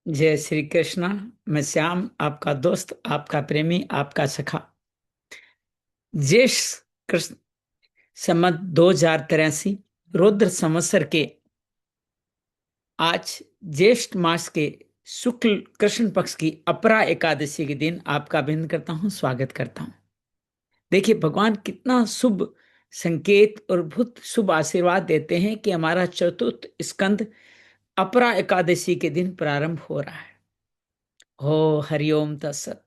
जय श्री कृष्णा। मैं श्याम, आपका दोस्त, आपका प्रेमी, आपका सखा। ज्येष्ठ कृष्ण संमत 2083 रुद्र संवत्सर के आज ज्येष्ठ मास के शुक्ल कृष्ण पक्ष की अपरा एकादशी के दिन आपका अभिनंदन करता हूँ, स्वागत करता हूँ। देखिए, भगवान कितना शुभ संकेत और बहुत शुभ आशीर्वाद देते हैं कि हमारा चतुर्थ स्कंद अपरा एकादशी के दिन प्रारंभ हो रहा है। हो हरिओम तत्सत।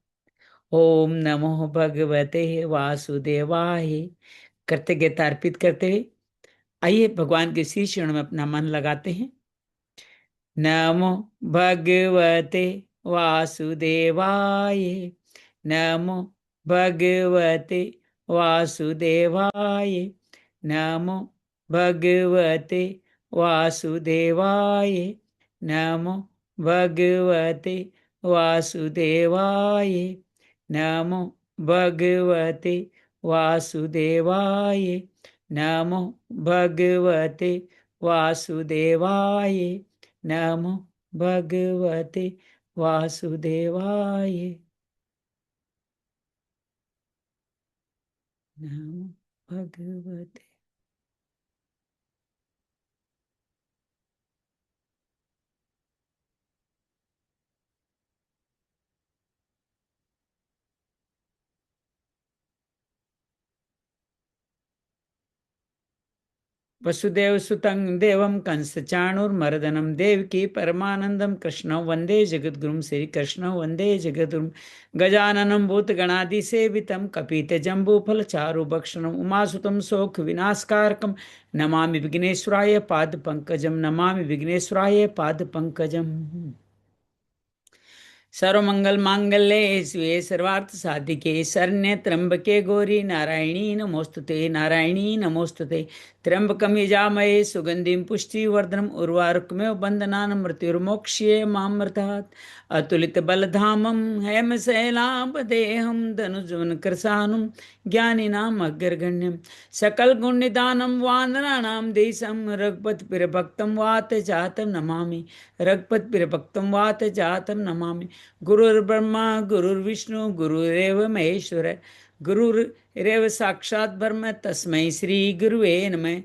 ओम नमो भगवते वासुदेवाय। कृतज्ञता अर्पित करते हुए आइए भगवान के श्री चरणों में अपना मन लगाते हैं। नमो भगवते वासुदेवाय। नमो भगवते वासुदेवाय। नमो भगवते वासुदेवाय। नमो भगवते वासुदेवाय। नमो भगवते वासुदेवाय। नमो भगवते वासुदेवाय। नमो भगवते वासुदेवाय। नमो भगवते। वसुदेव सुतं देवं कंस चाणूरमर्दनं देवकी परमानंदं कृष्णं वंदे जगद्गुरुं। श्री कृष्णं वंदे जगद्गुरुं। गजाननं भूतगणादिसेवितं कपितजम्बूफलचारुभक्षणं उमासुतं शोकविनाशकारकं नमामि विघ्नेश्वराय पादपङ्कजं। नमामि विघ्नेश्वराय पादपङ्कजम्। सर्वमंगल मांगल्ये शिवे सर्वार्थ साधिके शरण्ये त्र्यंबके गौरी नारायणी नमोस्तुते। नारायणी नमोस्तुते। त्र्यंबकं यजामहे सुगंधिं पुष्टिवर्धनम् उर्वारुकमेव बन्धनान् मृत्युर्मोक्ष्ये मामृतात्। अतुलितबलधामं हेमशैलापदेहं धनुजवनकृशानुं ज्ञानिनाम् अग्रगण्यं सकलगुणनिधानं वानराणां देशं रघुपतिप्रियभक्तं वात जातं नमामि। रघुपतिप्रियभक्तं वात जातं नमामि। गुरुर्ब्रह्मा गुरुर्विष्णु गुरुरेव महेश्वर गुरुरेव साक्षात् ब्रह्म तस्मै श्री गुरुवे नमः।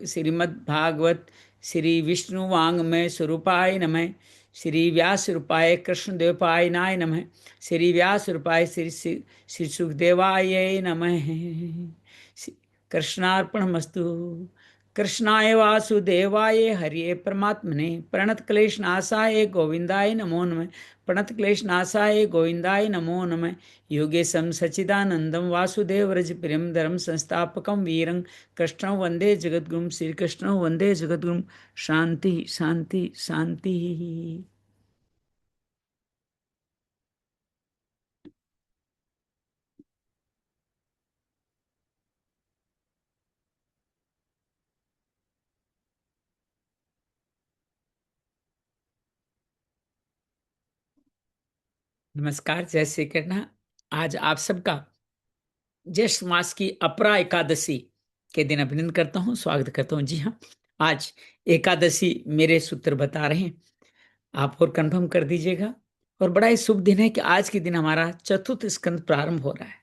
श्रीमद्भागवत श्री विष्णु वाङ्मय स्वरूपाय नमः। श्री व्यास रूपाय कृष्णदेवपाय नाय नमः। श्री व्यास रूपाय श्री सुखदेवाय नमः। कृष्णार्पणमस्तु। कृष्णाय वासुदेवाय हरिये परमात्मने प्रणत क्लेशनाशाय गोविंदाय नमो नमः। प्रणत क्लेशनाशाय गोविंदाय नमो नमः। योगेशं सच्चिदानंदं वासुदेव व्रज प्रियं धर्म संस्थापकं वीरं कृष्णं वंदे जगद्गुरुं। श्री कृष्णं वंदे जगद्गुरुं। शांति शांति शांति। नमस्कार, जय श्री कृष्ण। आज आप सबका ज्येष्ठ मास की अपरा एकादशी के दिन अभिनंदन करता हूँ, स्वागत करता हूँ। जी हाँ, आज एकादशी मेरे सूत्र बता रहे हैं, आप और कंफर्म कर दीजिएगा। और बड़ा ही शुभ दिन है कि आज के दिन हमारा चतुर्थ स्कंद प्रारंभ हो रहा है।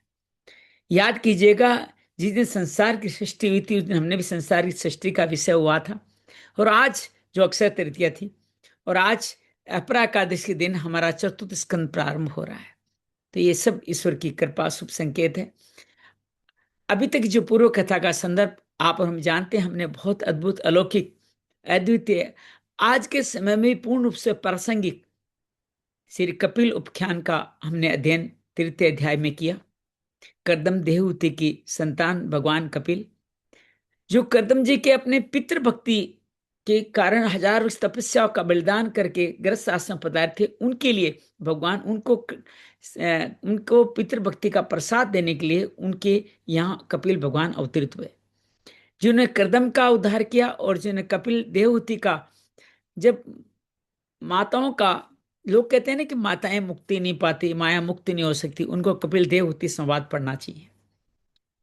याद कीजिएगा, जिस दिन संसार की सृष्टि हुई थी उस दिन हमने भी संसार की सृष्टि का विषय हुआ था। और आज जो अक्षय तृतीया थी, और आज अपरा एकादशी के दिन हमारा चतुर्थ स्कंद प्रारंभ हो रहा है। तो ये सब ईश्वर की कृपा, शुभ संकेत है। अभी तक जो पूर्व कथा का संदर्भ आप और हम जानते हैं, हमने बहुत अद्भुत, अलौकिक, अद्वितीय, आज के समय में पूर्ण रूप से प्रासंगिक श्री कपिल उपाख्यान का हमने अध्ययन तृतीय अध्याय में किया। कर्दम देवहूति की संतान भगवान कपिल, जो कर्दम जी के अपने पितृ भक्ति के कारण हजार वर्ष तपस्या का बलिदान करके ग्रस्त आश्रम पधारे थे, उनके लिए भगवान उनको पितृभक्ति का प्रसाद देने के लिए उनके यहाँ कपिल भगवान अवतरित हुए, जिन्होंने कर्दम का उद्धार किया। और जिन्होंने कपिल देवहूति का, जब माताओं का, लोग कहते हैं ना कि माताएं मुक्ति नहीं पाती, माया मुक्ति नहीं हो सकती, उनको कपिल देवहूति संवाद पढ़ना चाहिए।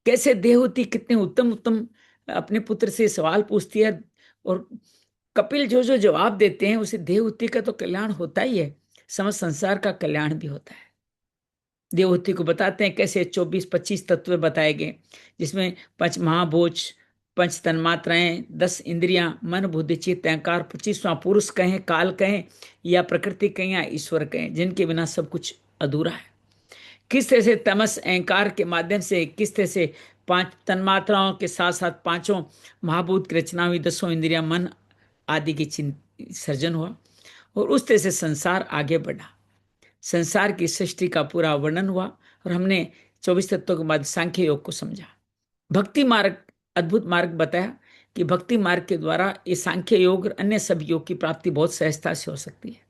कैसे देवहूति कितने उत्तम उत्तम अपने पुत्र से सवाल पूछती है, और कपिल जो जो जवाब देते हैं उसे देवहूति का तो कल्याण होता ही है, समस्त संसार का कल्याण भी होता है। देवहूति को बताते हैं कैसे 24-25 तत्व बताए गए, जिसमें पंच महाभूत, पंच तन्मात्राएं, 10 इंद्रियां, मन बुद्धि चित्त अहंकार, 25वां पुरुष कहें, काल कहें, या प्रकृति कहें, या ईश्वर कहें, जिनके बिना सब कुछ अधूरा है। किस तरह से तमस अहंकार के माध्यम से, किस तरह से 5 तन्मात्राओं के साथ साथ 5 महाभूत की रचना हुई, 10 इंद्रियां, मन आदि की सर्जन हुआ, और उस तरह से संसार आगे बढ़ा। संसार की सृष्टि का पूरा वर्णन हुआ, और हमने 24 तत्वों के बाद सांख्य योग को समझा। भक्ति मार्ग, अद्भुत मार्ग बताया कि भक्ति मार्ग के द्वारा ये सांख्य योग और अन्य सब योग की प्राप्ति बहुत सहजता से हो सकती है।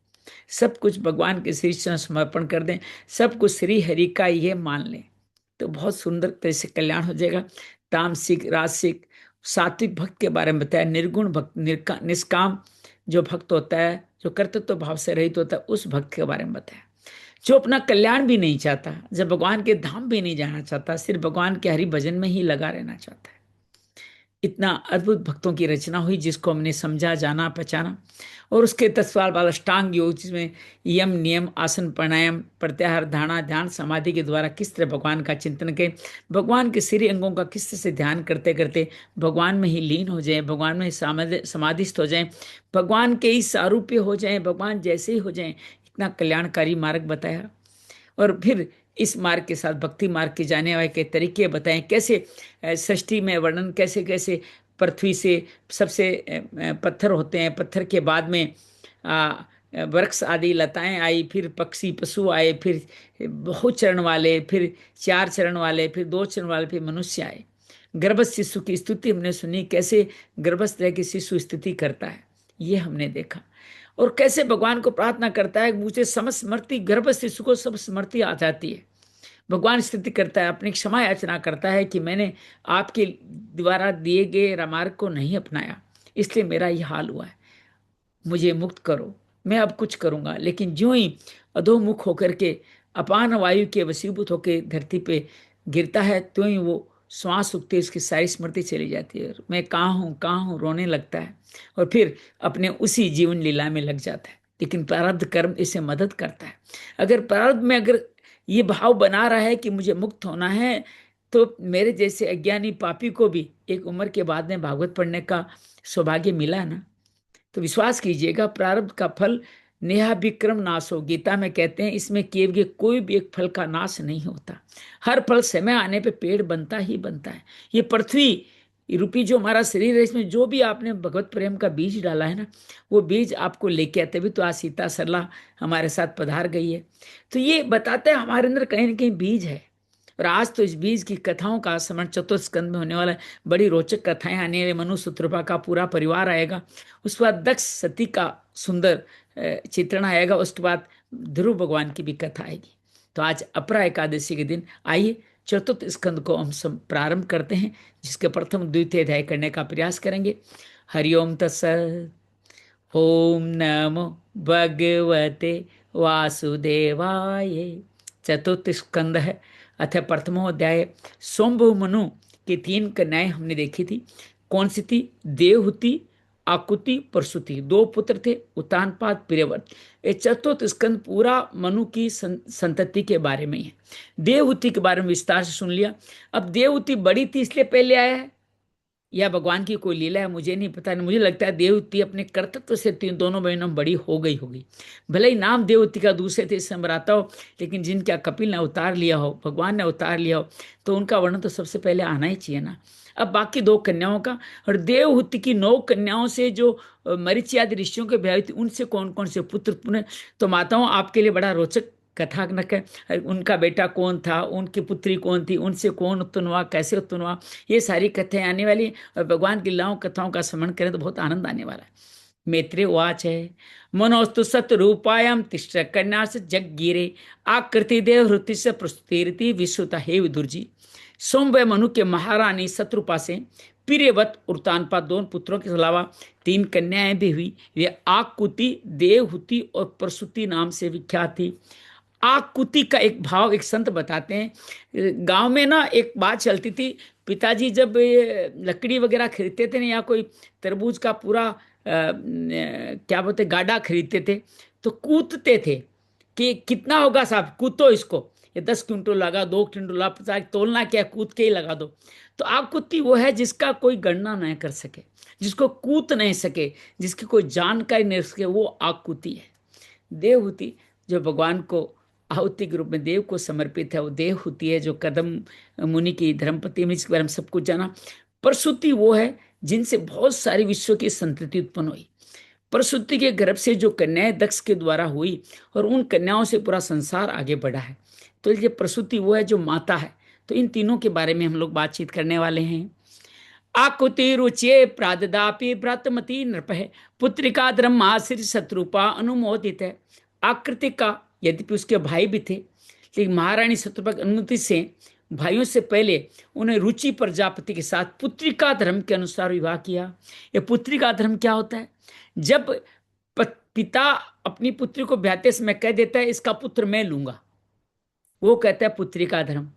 सब कुछ भगवान के श्री चरण समर्पण कर दें, सब कुछ श्री हरि का ये मान लें, तो बहुत सुंदर तरह से कल्याण हो जाएगा। तामसिक, रासिक, सात्विक भक्त के बारे में बताया, निर्गुण भक्त, निष्काम जो भक्त होता है, जो कर्तृत्व भाव से रहित होता है, उस भक्त के बारे में बताया। जो अपना कल्याण भी नहीं चाहता, जब भगवान के धाम भी नहीं जाना चाहता, सिर्फ भगवान के हरि भजन में ही लगा रहना चाहता है। इतना अद्भुत भक्तों की रचना हुई, जिसको हमने समझा, जाना, पहचाना, और उसके तत्काल बाद अष्टांग योग, जिसमें यम, नियम, आसन, प्राणायाम, प्रत्याहार, धारणा, ध्यान, समाधि के द्वारा किस तरह भगवान का चिंतन करें, भगवान के श्री अंगों का किस तरह से ध्यान करते करते भगवान में ही लीन हो जाए, भगवान में ही समाधिस्थ हो जाए, भगवान के ही सारूप्य हो जाए, भगवान जैसे ही हो जाए, इतना कल्याणकारी मार्ग बताया। और फिर इस मार्ग के साथ भक्ति मार्ग के जाने वाले के तरीके बताएं, कैसे सृष्टि में वर्णन, कैसे कैसे पृथ्वी से सबसे पत्थर होते हैं, पत्थर के बाद में वृक्ष आदि लताएं आई, फिर पक्षी पशु आए, फिर बहुत चरण वाले, फिर 4 चरण वाले, फिर 2 चरण वाले, फिर मनुष्य आए। गर्भस्थ शिशु की स्तुति हमने सुनी, कैसे गर्भस्थ रह के शिशु स्तुति करता है, ये हमने देखा। और कैसे भगवान को प्रार्थना करता है, मुझे समस्त स्मृति, गर्भस्थ शिशु को सब स्मृति आ जाती है। भगवान स्तुति करता है, अपनी क्षमा याचना करता है कि मैंने आपके द्वारा दिए गए रामार्ग को नहीं अपनाया, इसलिए मेरा ये हाल हुआ है, मुझे मुक्त करो, मैं अब कुछ करूंगा। लेकिन ज्यों ही अधोमुख होकर के अपान वायु के वशीभूत होकर धरती पे गिरता है, त्यों ही वो श्वास उगते उसकी सारी स्मृति चली जाती है, मैं कहाँ हूँ रोने लगता है, और फिर अपने उसी जीवन लीला में लग जाता है। लेकिन प्रारब्ध कर्म इसे मदद करता है। अगर प्रारब्ध में अगर ये भाव बना रहा है कि मुझे मुक्त होना है, तो मेरे जैसे अज्ञानी पापी को भी एक उम्र के बाद में भागवत पढ़ने का सौभाग्य मिला ना, तो विश्वास कीजिएगा, प्रारब्ध का फल नेहा विक्रम नाश हो, गीता में कहते हैं, इसमें किए गए कोई भी एक फल का नाश नहीं होता, हर फल समय आने पे पेड़ बनता ही बनता है। ये पृथ्वी रूपी जो हमारा शरीर है, इसमें जो भी आपने भगवत प्रेम का बीज डाला है ना, वो बीज आपको लेके आते भी, तो आज सीता सरला हमारे साथ पधार गई है। तो ये बताते हैं हमारे अंदर कहीं ना कहीं बीज है। और आज तो इस बीज की कथाओं का स्मरण चतुर्थ स्कंद में होने वाला है, बड़ी रोचक कथाएं आने वाली, मनु सुत्रपा का पूरा परिवार आएगा, उसके बाद दक्ष सती का सुंदर चित्रण आएगा, उसके बाद ध्रुव भगवान की भी कथा आएगी। तो आज अपरा एकादशी के दिन आइए चतुर्थ स्कंद को हम सब प्रारंभ करते हैं, जिसके प्रथम द्वितीय अध्याय करने का प्रयास करेंगे। हरिओम तत्सत। ओम नमो भगवते वासुदेवाय। चतुर्थ स्कंद है, अथ प्रथमो अध्याय। स्वयंभू मनु की 3 कन्याएं हमने देखी थी, कौन सी थी? देवहूति, आकुति, प्रसूति, 2 पुत्र थे, उत्तानपाद, प्रियव्रत। ये चतुर्थ स्कंद पूरा मनु की संतति के बारे में है। देवहूति के बारे में विस्तार से सुन लिया। अब देवहूति बड़ी थी इसलिए पहले आया है, या भगवान की कोई लीला है, मुझे नहीं पता। मुझे लगता है देवहूति अपने कर्तृत्व से दोनों बहनों बड़ी हो गई होगी, भले ही नाम देवहूति का दूसरे थे समय आता हो, लेकिन जिनका कपिल ने अवतार लिया हो, भगवान ने अवतार लिया हो, तो उनका वर्णन तो सबसे पहले आना ही चाहिए ना। अब बाकी 2 कन्याओं का, और देवहूति की 9 कन्याओं से जो मरीचि आदि ऋषियों के ब्याह थी, उनसे कौन कौन से पुत्र पुण्य, तो माताओं आपके लिए बड़ा रोचक कथानक है। उनका बेटा कौन था, उनकी पुत्री कौन थी, उनसे कौन उत्पन्न हुआ, कैसे उत्पन्न हुआ, ये सारी कथाएं आने वाली। और भगवान की लीलाओं कथाओं का स्मरण करें तो बहुत आनंद आने वाला है। मैत्रेय उवाच है, मनोस्तु सतरूपायाम तिष्ठ कन्या से जग गिरे आकृति देव हृति से प्रस्तुति विश्वता हे विदुरजी। सोमवय मनु के महारानी शत्रुपा से प्रियवत उर्तानपा 2 पुत्रों के अलावा 3 कन्याएं भी हुई। वे आकुति, देवहूति और प्रसूति नाम से विख्यात थी। आकुति का एक भाव एक संत बताते हैं, गांव में ना एक बात चलती थी, पिताजी जब ये लकड़ी वगैरह खरीदते थे ना, या कोई तरबूज का पूरा क्या बोलते, गाड़ा खरीदते थे तो कूदते थे कि कितना होगा साहब, कूदो इसको, ये 10 क्विंटल लगा, 2 क्विंटल लगा, 50, तोलना क्या है, कूद के ही लगा दो। तो आकुति वो है जिसका कोई गणना नहीं कर सके, जिसको कूद नहीं सके, जिसकी कोई जानकारी नहीं सके, वो आकुति है। देवहूति जो भगवान को आहुति के रूप में देव को समर्पित है, वो देवहूति है। जो कदम मुनि की धर्मपति में, इसके बारे में सब कुछ जाना। प्रसूति वो है जिनसे बहुत सारी विश्व की संतति उत्पन्न हुई। प्रसूति के गर्भ से जो कन्याएं दक्ष के द्वारा हुई और उन कन्याओं से पूरा संसार आगे बढ़ा है। तो ये प्रसूति वो है जो माता है। तो इन तीनों के बारे में हम लोग बातचीत करने वाले हैं। आकुति रुचे प्राददापि व्रतमती नृपः पुत्रिका ब्रह्मासिर शत्रुपा अनुमोदित है। आकृति का यद्यपि उसके भाई भी थे, लेकिन महारानी शत्रुपा की अनुमति से भाइयों से पहले उन्हें रुचि प्रजापति के साथ पुत्रिका धर्म के अनुसार विवाह किया। यह पुत्रिका धर्म क्या होता है? जब पिता अपनी पुत्री को ब्याहते समय कह देता है इसका पुत्र मैं लूंगा, वो कहता है पुत्रिका धर्म।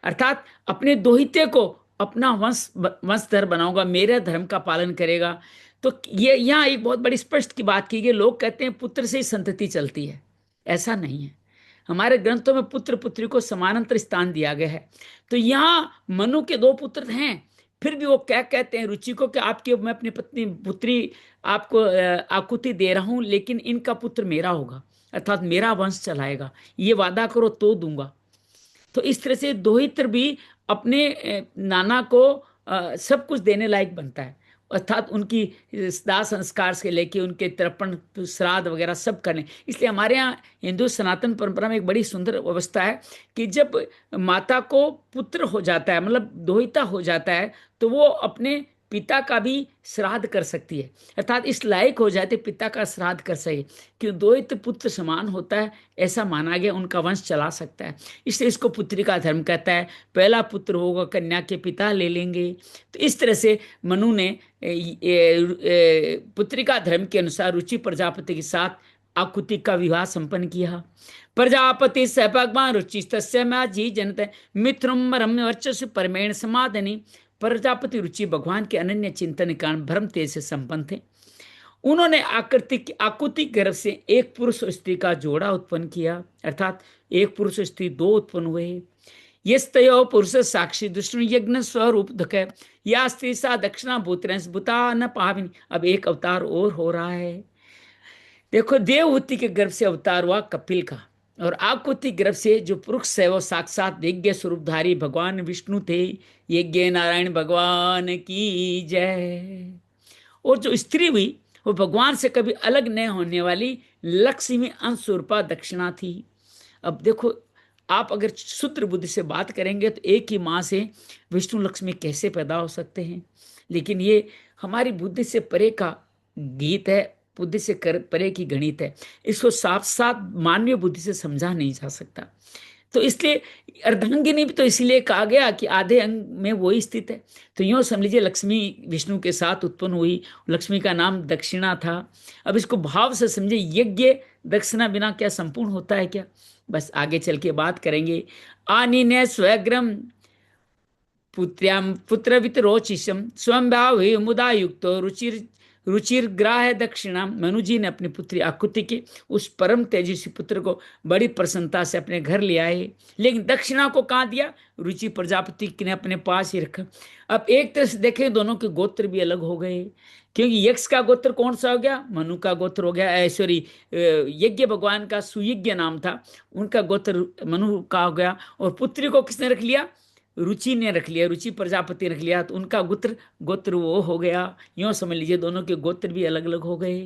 अर्थात अपने दोहिते को अपना वंशधर बनाऊंगा, मेरे धर्म का पालन करेगा। तो ये यहाँ एक बहुत बड़ी स्पष्ट की बात की गई। लोग कहते हैं पुत्र से ही संतति चलती है, ऐसा नहीं है। हमारे ग्रंथों में पुत्र पुत्री को समानांतर स्थान दिया गया है। तो यहाँ मनु के 2 पुत्र हैं, फिर भी वो क्या कहते हैं रुचि को कि आपके, मैं अपनी पत्नी पुत्री आपको आकुति दे रहा हूं, लेकिन इनका पुत्र मेरा होगा, अर्थात मेरा वंश चलाएगा, ये वादा करो तो दूंगा। तो इस तरह से दोहित्र भी अपने नाना को सब कुछ देने लायक बनता है, अर्थात उनकी दाह संस्कार से लेके उनके तर्पण श्राद्ध वगैरह सब करने। इसलिए हमारे यहाँ हिंदू सनातन परंपरा में एक बड़ी सुंदर अवस्था है कि जब माता को पुत्र हो जाता है, मतलब दोहिता हो जाता है, तो वो अपने पिता का भी श्राद्ध कर सकती है, अर्थात इस लायक हो जाते पिता का श्राद्ध कर सके, क्यों दोहित पुत्र समान होता है, ऐसा माना गया, उनका वंश चला सकता है। इसलिए इसको पुत्री का धर्म कहता है। पहला पुत्र होगा कन्या के पिता ले लेंगे। तो इस तरह से मनु ने पुत्री का धर्म के अनुसार रुचि प्रजापति के साथ आकुति का विवाह संपन्न किया। प्रजापति स भगवान रुचि तस्य जी जनत मिथुम रम्य वर्चस्व परमेण समाधनि। प्रजापति रुचि भगवान के अनन्य चिंतन के कारण भ्रम तेज से संपन्न थे। उन्होंने आकुति गर्भ से एक पुरुष और स्त्री का जोड़ा उत्पन्न किया, अर्थात एक पुरुष और स्त्री 2 उत्पन्न हुए। यस्तयो पुरुष साक्षी दुष्ण यज्ञ स्वरूप धक, या स्त्री सा दक्षिणा भूतरंस भूता न पाविनी। अब एक अवतार और हो रहा है। देखो, देवहूति के गर्भ से अवतार हुआ कपिल का, और आकुति गर्भ से जो पुरुष है वो साक्षात यज्ञ स्वरूपधारी भगवान विष्णु थे। यज्ञ नारायण भगवान की जय। और जो स्त्री हुई वो भगवान से कभी अलग नहीं होने वाली लक्ष्मी अंशरूपा दक्षिणा थी। अब देखो, आप अगर शुद्ध बुद्धि से बात करेंगे तो एक ही माँ से विष्णु लक्ष्मी कैसे पैदा हो सकते हैं? लेकिन ये हमारी बुद्धि से परे का गीत है, बुद्धि से परे की गणित है। इसको साफ साफ मानवीय बुद्धि से समझा नहीं जा सकता। तो इसलिए अर्धांगिनी भी तो इसीलिए कहा गया कि आधे अंग में वही स्थित है। तो यूँ समझ लीजिए लक्ष्मी विष्णु के साथ उत्पन्न हुई, लक्ष्मी का नाम दक्षिणा था। अब इसको भाव से समझे, यज्ञ दक्षिणा बिना क्या संपूर्ण होता है क्या? बस आगे चल के बात करेंगे। आनी ने स्वग्रम पुत्र्याम पुत्रवित रोचिशम स्वयं भाव मुदा युक्त रुचिर्ग्राह दक्षिणा। मनु जी ने अपनी पुत्री आकुति के उस परम तेजस्वी पुत्र को बड़ी प्रसन्नता से अपने घर ले आए, लेकिन दक्षिणा को कहाँ दिया? रुचि प्रजापति ने अपने पास ही रखा। अब एक तरह से देखें, दोनों के गोत्र भी अलग हो गए, क्योंकि यक्ष का गोत्र कौन सा हो गया? मनु का गोत्र हो गया। ऐश्वरी यज्ञ भगवान का सुयज्ञ नाम था, उनका गोत्र मनु का हो गया। और पुत्री को किसने रख लिया? रुचि ने रख लिया, रुचि प्रजापति रख लिया, तो उनका गोत्र वो हो गया। यूं समझ लीजिए दोनों के गोत्र भी अलग अलग हो गए।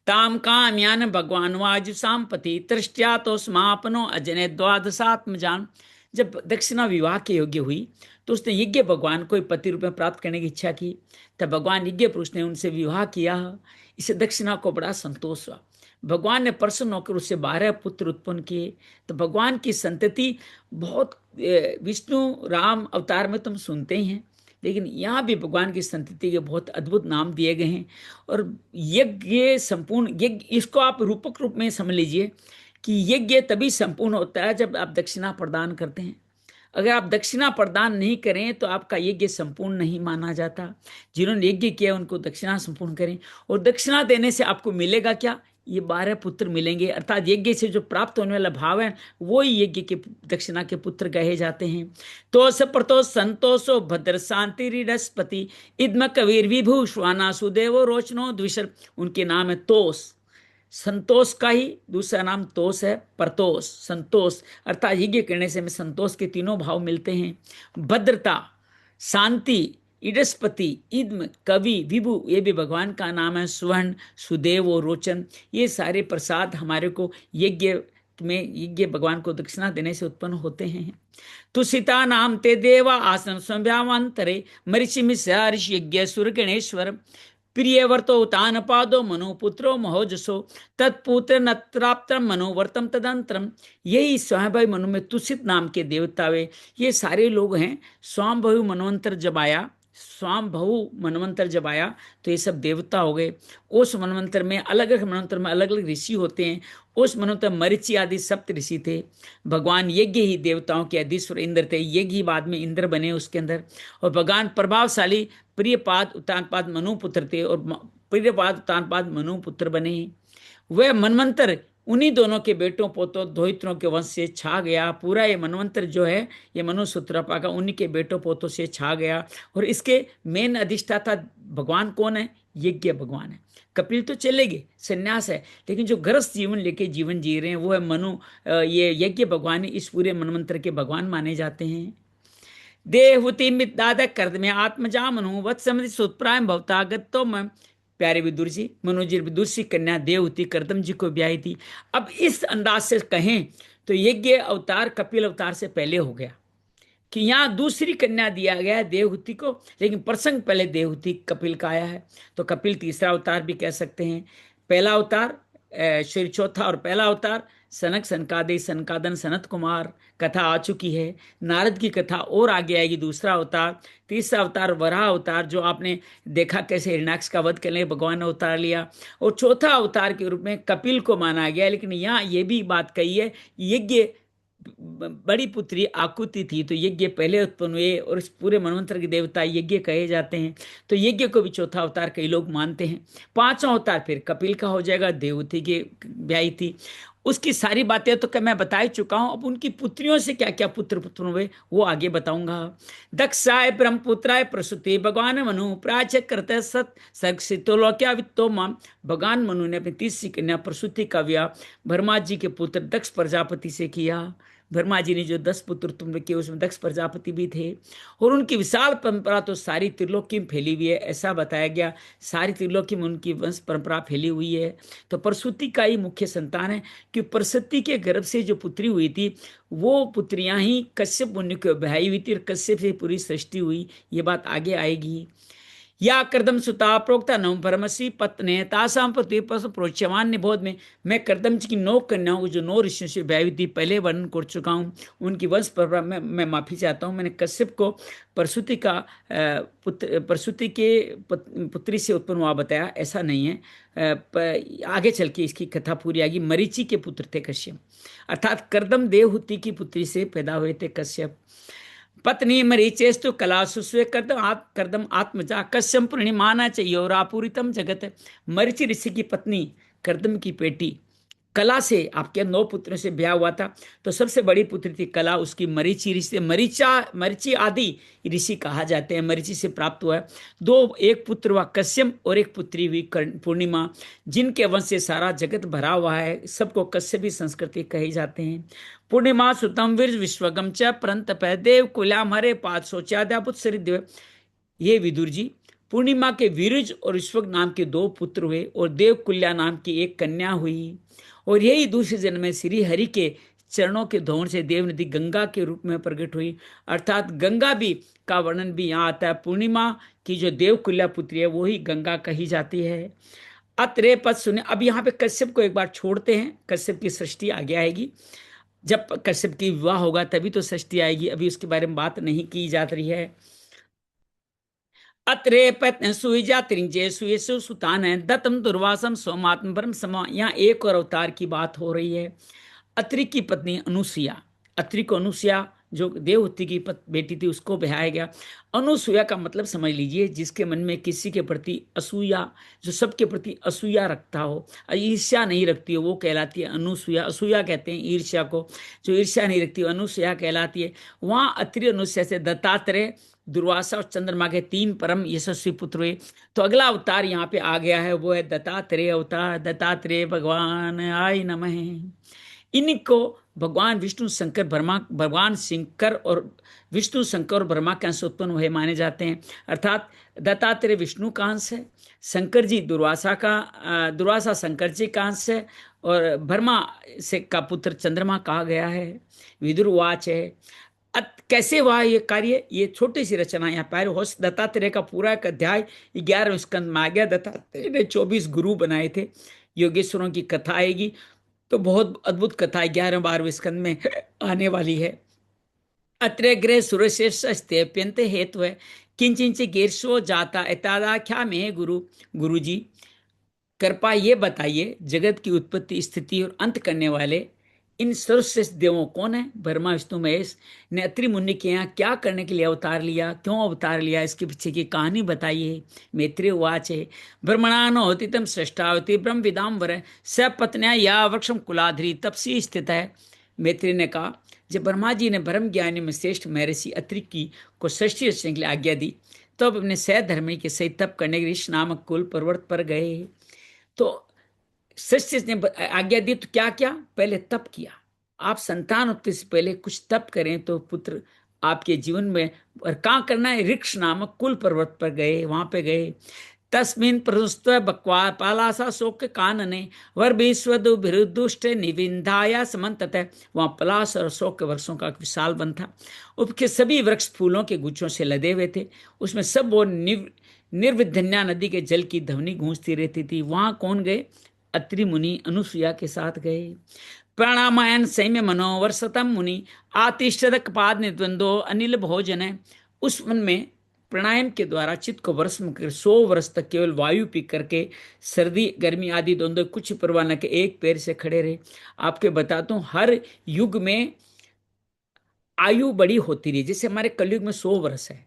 ताम काम्यान भगवान वाजुसाम पति तृष्टिया तो समापनो अजने द्वादशात्म जान। जब दक्षिणा विवाह के योग्य हुई तो उसने यज्ञ भगवान को पति रूप में प्राप्त करने की इच्छा की। तब भगवान यज्ञ पुरुष ने उनसे विवाह किया। इसे दक्षिणा को बड़ा संतोष हुआ। भगवान ने प्रसन्न होकर उससे 12 पुत्र उत्पन्न किए। तो भगवान की संतति बहुत, विष्णु राम अवतार में तुम सुनते ही हैं, लेकिन यहाँ भी भगवान की संतति के बहुत अद्भुत नाम दिए गए हैं। और यज्ञ संपूर्ण, यज्ञ इसको आप रूपक रूप में समझ लीजिए कि यज्ञ तभी संपूर्ण होता है जब आप दक्षिणा प्रदान करते हैं। अगर आप दक्षिणा प्रदान नहीं करें तो आपका यज्ञ संपूर्ण नहीं माना जाता। जिन्होंने यज्ञ किया उनको दक्षिणा संपूर्ण करें। और दक्षिणा देने से आपको मिलेगा क्या? ये 12 पुत्र मिलेंगे, अर्थात यज्ञ से जो प्राप्त होने वाला भाव है वो ही यज्ञ के दक्षिणा के पुत्र कहे जाते हैं। तोष प्रतोष संतोषो भद्र शांति रीडस्पति इद्म कवीर विभू श्वाना सुदेवो रोचनो द्विशर। उनके नाम है तोष, संतोष का ही दूसरा नाम तोष है, प्रतोष संतोष, अर्थात यज्ञ करने से हमें संतोष के तीनों भाव मिलते हैं। भद्रता, शांति, इडस्पति, इद्म, कवि, विभु, ये भी भगवान का नाम है। स्वर्ण, सुदेव और रोचन, ये सारे प्रसाद हमारे को यज्ञ भगवान को दक्षिणा देने से उत्पन्न होते हैं। तुषिता नाम ते देवा आसन संभ्यावांतरे मरीचि मिश्रा ऋषि यज्ञ सुर गणेश्वर प्रियवर्तो तान पादो मनुपुत्रो महोजसो तत्पुत्र नत्राप्तम मनोवर्तम तदंतरम। यही स्वाभावी मनु में तुषित नाम के देवता वे, ये सारे लोग हैं। स्वामभु मनवंतर जब आया, स्वामभु मनवंतर जब आया तो ये सब देवता हो गए। उस मनवंतर में अलग अलग मनवंतर में अलग अलग ऋषि होते हैं। उस मनवंतर मरीचि आदि सप्त ऋषि थे। भगवान यज्ञ ही देवताओं के अधीश्वर इंद्र थे, यज्ञ ही बाद में इंद्र बने उसके अंदर। और भगवान प्रभावशाली प्रियपाद उत्तानपाद मनुपुत्र थे और प्रियपाद उत्तानपाद मनुपुत्र बने। वह मनवंतर उन्हीं दोनों के बेटों पोतों दोहित्रों के वंश से छा गया। पूरा ये मनवंतर जो है ये मनुसूत्रपा का उन्हीं के बेटों पोतों से छा गया। और इसके मेन अधिष्ठाता भगवान कौन है? यज्ञ भगवान है। कपिल तो चले गए, संन्यास है, लेकिन जो गृहस्थ जीवन लेके जीवन जी रहे हैं वो है मनु, ये यज्ञ भगवान इस पूरे मनवंतर के भगवान माने जाते हैं। देहूति मिदाद कर्दमे आत्मजा मनु वत्समति सुतप्रायम भवता गत्तो में। प्यारे विदुर जी, मनु जी विदुर की कन्या देवहूति कर्दम जी को ब्याही थी। अब इस अंदाज से कहें तो यज्ञ अवतार कपिल अवतार से पहले हो गया कि यहाँ दूसरी कन्या दिया गया है देवहूति को, लेकिन प्रसंग पहले देवहूति कपिल का आया है। तो कपिल तीसरा अवतार भी कह सकते हैं। पहला अवतार श्री चौथा और पहला अवतार सनक सनकादि सनकादन सनत कुमार कथा आ चुकी है। नारद की कथा और आगे आएगी, दूसरा अवतार। तीसरा अवतार वराह अवतार, जो आपने देखा कैसे हिरण्याक्ष का वध करने भगवान ने अवतार लिया। और चौथा अवतार के रूप में कपिल को माना गया। लेकिन यहाँ ये भी बात कही है, यज्ञ बड़ी पुत्री आकुति थी तो यज्ञ पहले उत्पन्न हुए और इस पूरे मनवंतर के देवता यज्ञ कहे जाते हैं। तो यज्ञ को भी चौथा अवतार कई लोग मानते हैं। पांचवा अवतार फिर कपिल का हो जाएगा, देवहूति की ब्याही थी। उसकी सारी बातें तो मैं बता ही चुका हूं। अब उनकी पुत्रियों से क्या क्या पुत्र हुए वो आगे बताऊंगा। दक्षाय ब्रह्मपुत्राय प्रसूति भगवान मनु प्राच करते सत सर्गसितोलोक्या वित्तो माम। भगवान मनु ने अपनी तीसरी कन्या प्रसूति का विवाह ब्रह्मा जी के पुत्र दक्ष प्रजापति से किया। ब्रह्मा जी ने जो 10 पुत्र तुमने किए उसमें दक्ष प्रजापति भी थे। और उनकी विशाल परंपरा तो सारी त्रिलोकी में फैली हुई है, ऐसा बताया गया। सारी त्रिलोकी में उनकी वंश परंपरा फैली हुई है। तो प्रसूति का ही मुख्य संतान है कि प्रसूति के गर्भ से जो पुत्री हुई थी वो पुत्रियां ही कश्यप मुनि को ब्याही हुई थी और कश्यप से पूरी सृष्टि हुई। ये बात आगे आएगी। या कर्दम सुता प्रोक्ता नव परमसी पत्ने तासाम पति प्रोच्यमान निबोध में। मैं कर्दम जी की 9 कन्याओं को जो 9 ऋषियों से ब्याही हुई थी पहले वर्णन कर चुका हूँ। उनकी वंश परंपरा में मैं माफी चाहता हूँ। मैंने कश्यप को प्रसूति का प्रसूति के पुत्री से उत्पन्न हुआ बताया, ऐसा नहीं है। आगे चल के इसकी कथा पूरी आएगी। मरीचि के पुत्र थे कश्यप, अर्थात कर्दम देवहूति की पुत्री से पैदा हुए थे कश्यप। पत्नी मरीचेस्तु कला सुस्वे कर्दम आत्मजा कश्यम पूर्णिमाना चयोरापूरितम जगत। मरीचि ऋषि की पत्नी कर्दम की बेटी कला से आपके 9 पुत्रों से ब्याह हुआ था। तो सबसे बड़ी पुत्री थी कला, उसकी मरीचि ऋषि मरीचि आदि ऋषि कहा जाते हैं, मरीचि से प्राप्त हुआ है। 2 एक पुत्र हुआ कश्यप और एक पुत्री हुई पूर्णिमा, जिनके वंश से सारा जगत भरा हुआ है। सबको कश्यपी संस्कृति कहे जाते हैं। पूर्णिमा सुतम वीर विश्वगम च परंत देव कुलाम हरे पाद सोचाद्यापुत सरिदेव। ये विदुर जी, पूर्णिमा के वीरुज और विश्वक नाम के 2 पुत्र हुए और देवकुल्या नाम की एक कन्या हुई। और यही दूसरे जन्म में श्री हरि के चरणों के धोवन से देव नदी गंगा के रूप में प्रकट हुई। अर्थात गंगा भी का वर्णन भी यहाँ आता है। पूर्णिमा की जो देवकुल्या पुत्री है वो ही गंगा कही जाती है। अत्रे पद सुने। अब यहाँ पे कश्यप को एक बार छोड़ते हैं, कश्यप की सृष्टि आगे आएगी। जब कश्यप की विवाह होगा तभी तो सृष्टि आएगी, अभी उसके बारे में बात नहीं की जा रही है। अत्रे पत्न सुईजा त्रिंजे सुयेसु सुतान है दत्तम दुर्वासम सोमात्म ब्रह्म समा। यहाँ एक और अवतार की बात हो रही है। अत्रि की पत्नी अनुसुईया, अत्रि को अनुसुईया जो देवहूति की बेटी थी उसको ब्याया गया। अनुसूया का मतलब समझ लीजिए, जिसके मन में किसी के प्रति असूया, जो सबके प्रति असूया रखता हो, ईर्ष्या नहीं रखती हो, वो कहलाती है अनुसूया। असूया कहते हैं ईर्ष्या को, जो ईर्ष्या नहीं रखती हो अनुसूया कहलाती है। वहां अत्रि अनुसूया से दत्तात्रेय, दुर्वासा और चंद्रमा के 3 परम यशस्वी पुत्र हुए। तो अगला अवतार यहाँ पे आ गया है, वो है दत्तात्रेय अवतार। दत्तात्रेय भगवान आय नमः। इनको भगवान विष्णु शंकर ब्रह्मा, भगवान शंकर और विष्णु शंकर और ब्रह्मा के अंश उत्पन्न हुए माने जाते हैं। अर्थात दत्तात्रेय विष्णु का अंश है, शंकर जी दुर्वासा शंकर जी का अंश है, और ब्रह्मा से का पुत्र चंद्रमा कहा गया है। विदुरवाच है। कैसे हुआ ये कार्य, ये छोटी सी रचना यहाँ पर हो। दत्तात्रेय का पूरा एक अध्याय 11वें स्कंद में आ गया। दत्तात्रेय ने 24 गुरु बनाए थे। योगेश्वरों की कथा आएगी, तो बहुत अद्भुत कथा 11वें 12वें स्कंद में आने वाली है। अत्र ग्रह सुरश्रेष्ठप्यंत हेतु है किंचिंच गिरसो जाता एतादाख्या में गुरु जी कृपा ये बताइए, जगत की उत्पत्ति स्थिति और अंत करने वाले इन सर्वश्रेष्ठ देवों कौन है? ब्रह्मा विष्णु महेश ने अत्रि मुनि के यहाँ क्या करने के लिए अवतार लिया, क्यों अवतार लिया, इसके पीछे की कहानी बताइए। मैत्रेय उवाच है। ब्रह्मणानो होती तम सृष्टावती ब्रह्म विदाम्बर स पत्न्या या वृक्षम कुलाधरी तपसी स्थित है। मैत्रेय ने कहा, जब ब्रह्मा जी ने ब्रह्म ज्ञानी में श्रेष्ठ महर्षि अत्रि की को सृष्टि रचने के लिए आज्ञा दी, तो अब अपने सहधर्मी के सहित तप करने के लिए ऋषि नामक कुल पर्वत पर गए। तो सृष्टि ने आज्ञा दी, तो क्या क्या? पहले तप किया। आप संतान उत्पत्ति से पहले कुछ तप करें तो पुत्र आपके जीवन में, और कहाँ करना है? ऋक्ष नामक कुल पर्वत पर गए, वहां पे गए। तस्मिन प्रस्तुत बक्वा पलासा शोक कानने वर विश्वदुष्ट निविंधाया समन्तत। वहां पलास और शोक के वृक्षों का विशाल वन था। उसके सभी वृक्ष फूलों के गुच्छों से लदे हुए थे। उसमें सब वो निर्विधन्या नदी के जल की ध्वनि गूंजती रहती थी। वहां कौन गए? अत्रि मुनि अनुसुईया के साथ गए। प्राणामायन संयम मनोवर सतम मुनि आतिष्ठदक पाद निद्वंदो अनिल भोजन है। उस वन में प्राणायाम के द्वारा चित्त को वर्ष में कर 100 वर्ष तक केवल वायु पी करके सर्दी गर्मी आदि द्वंद्व कुछ परवाह न के एक पैर से खड़े रहे। आपके बताता हूँ, हर युग में आयु बड़ी होती रही। जैसे हमारे कलयुग में 100 वर्ष है,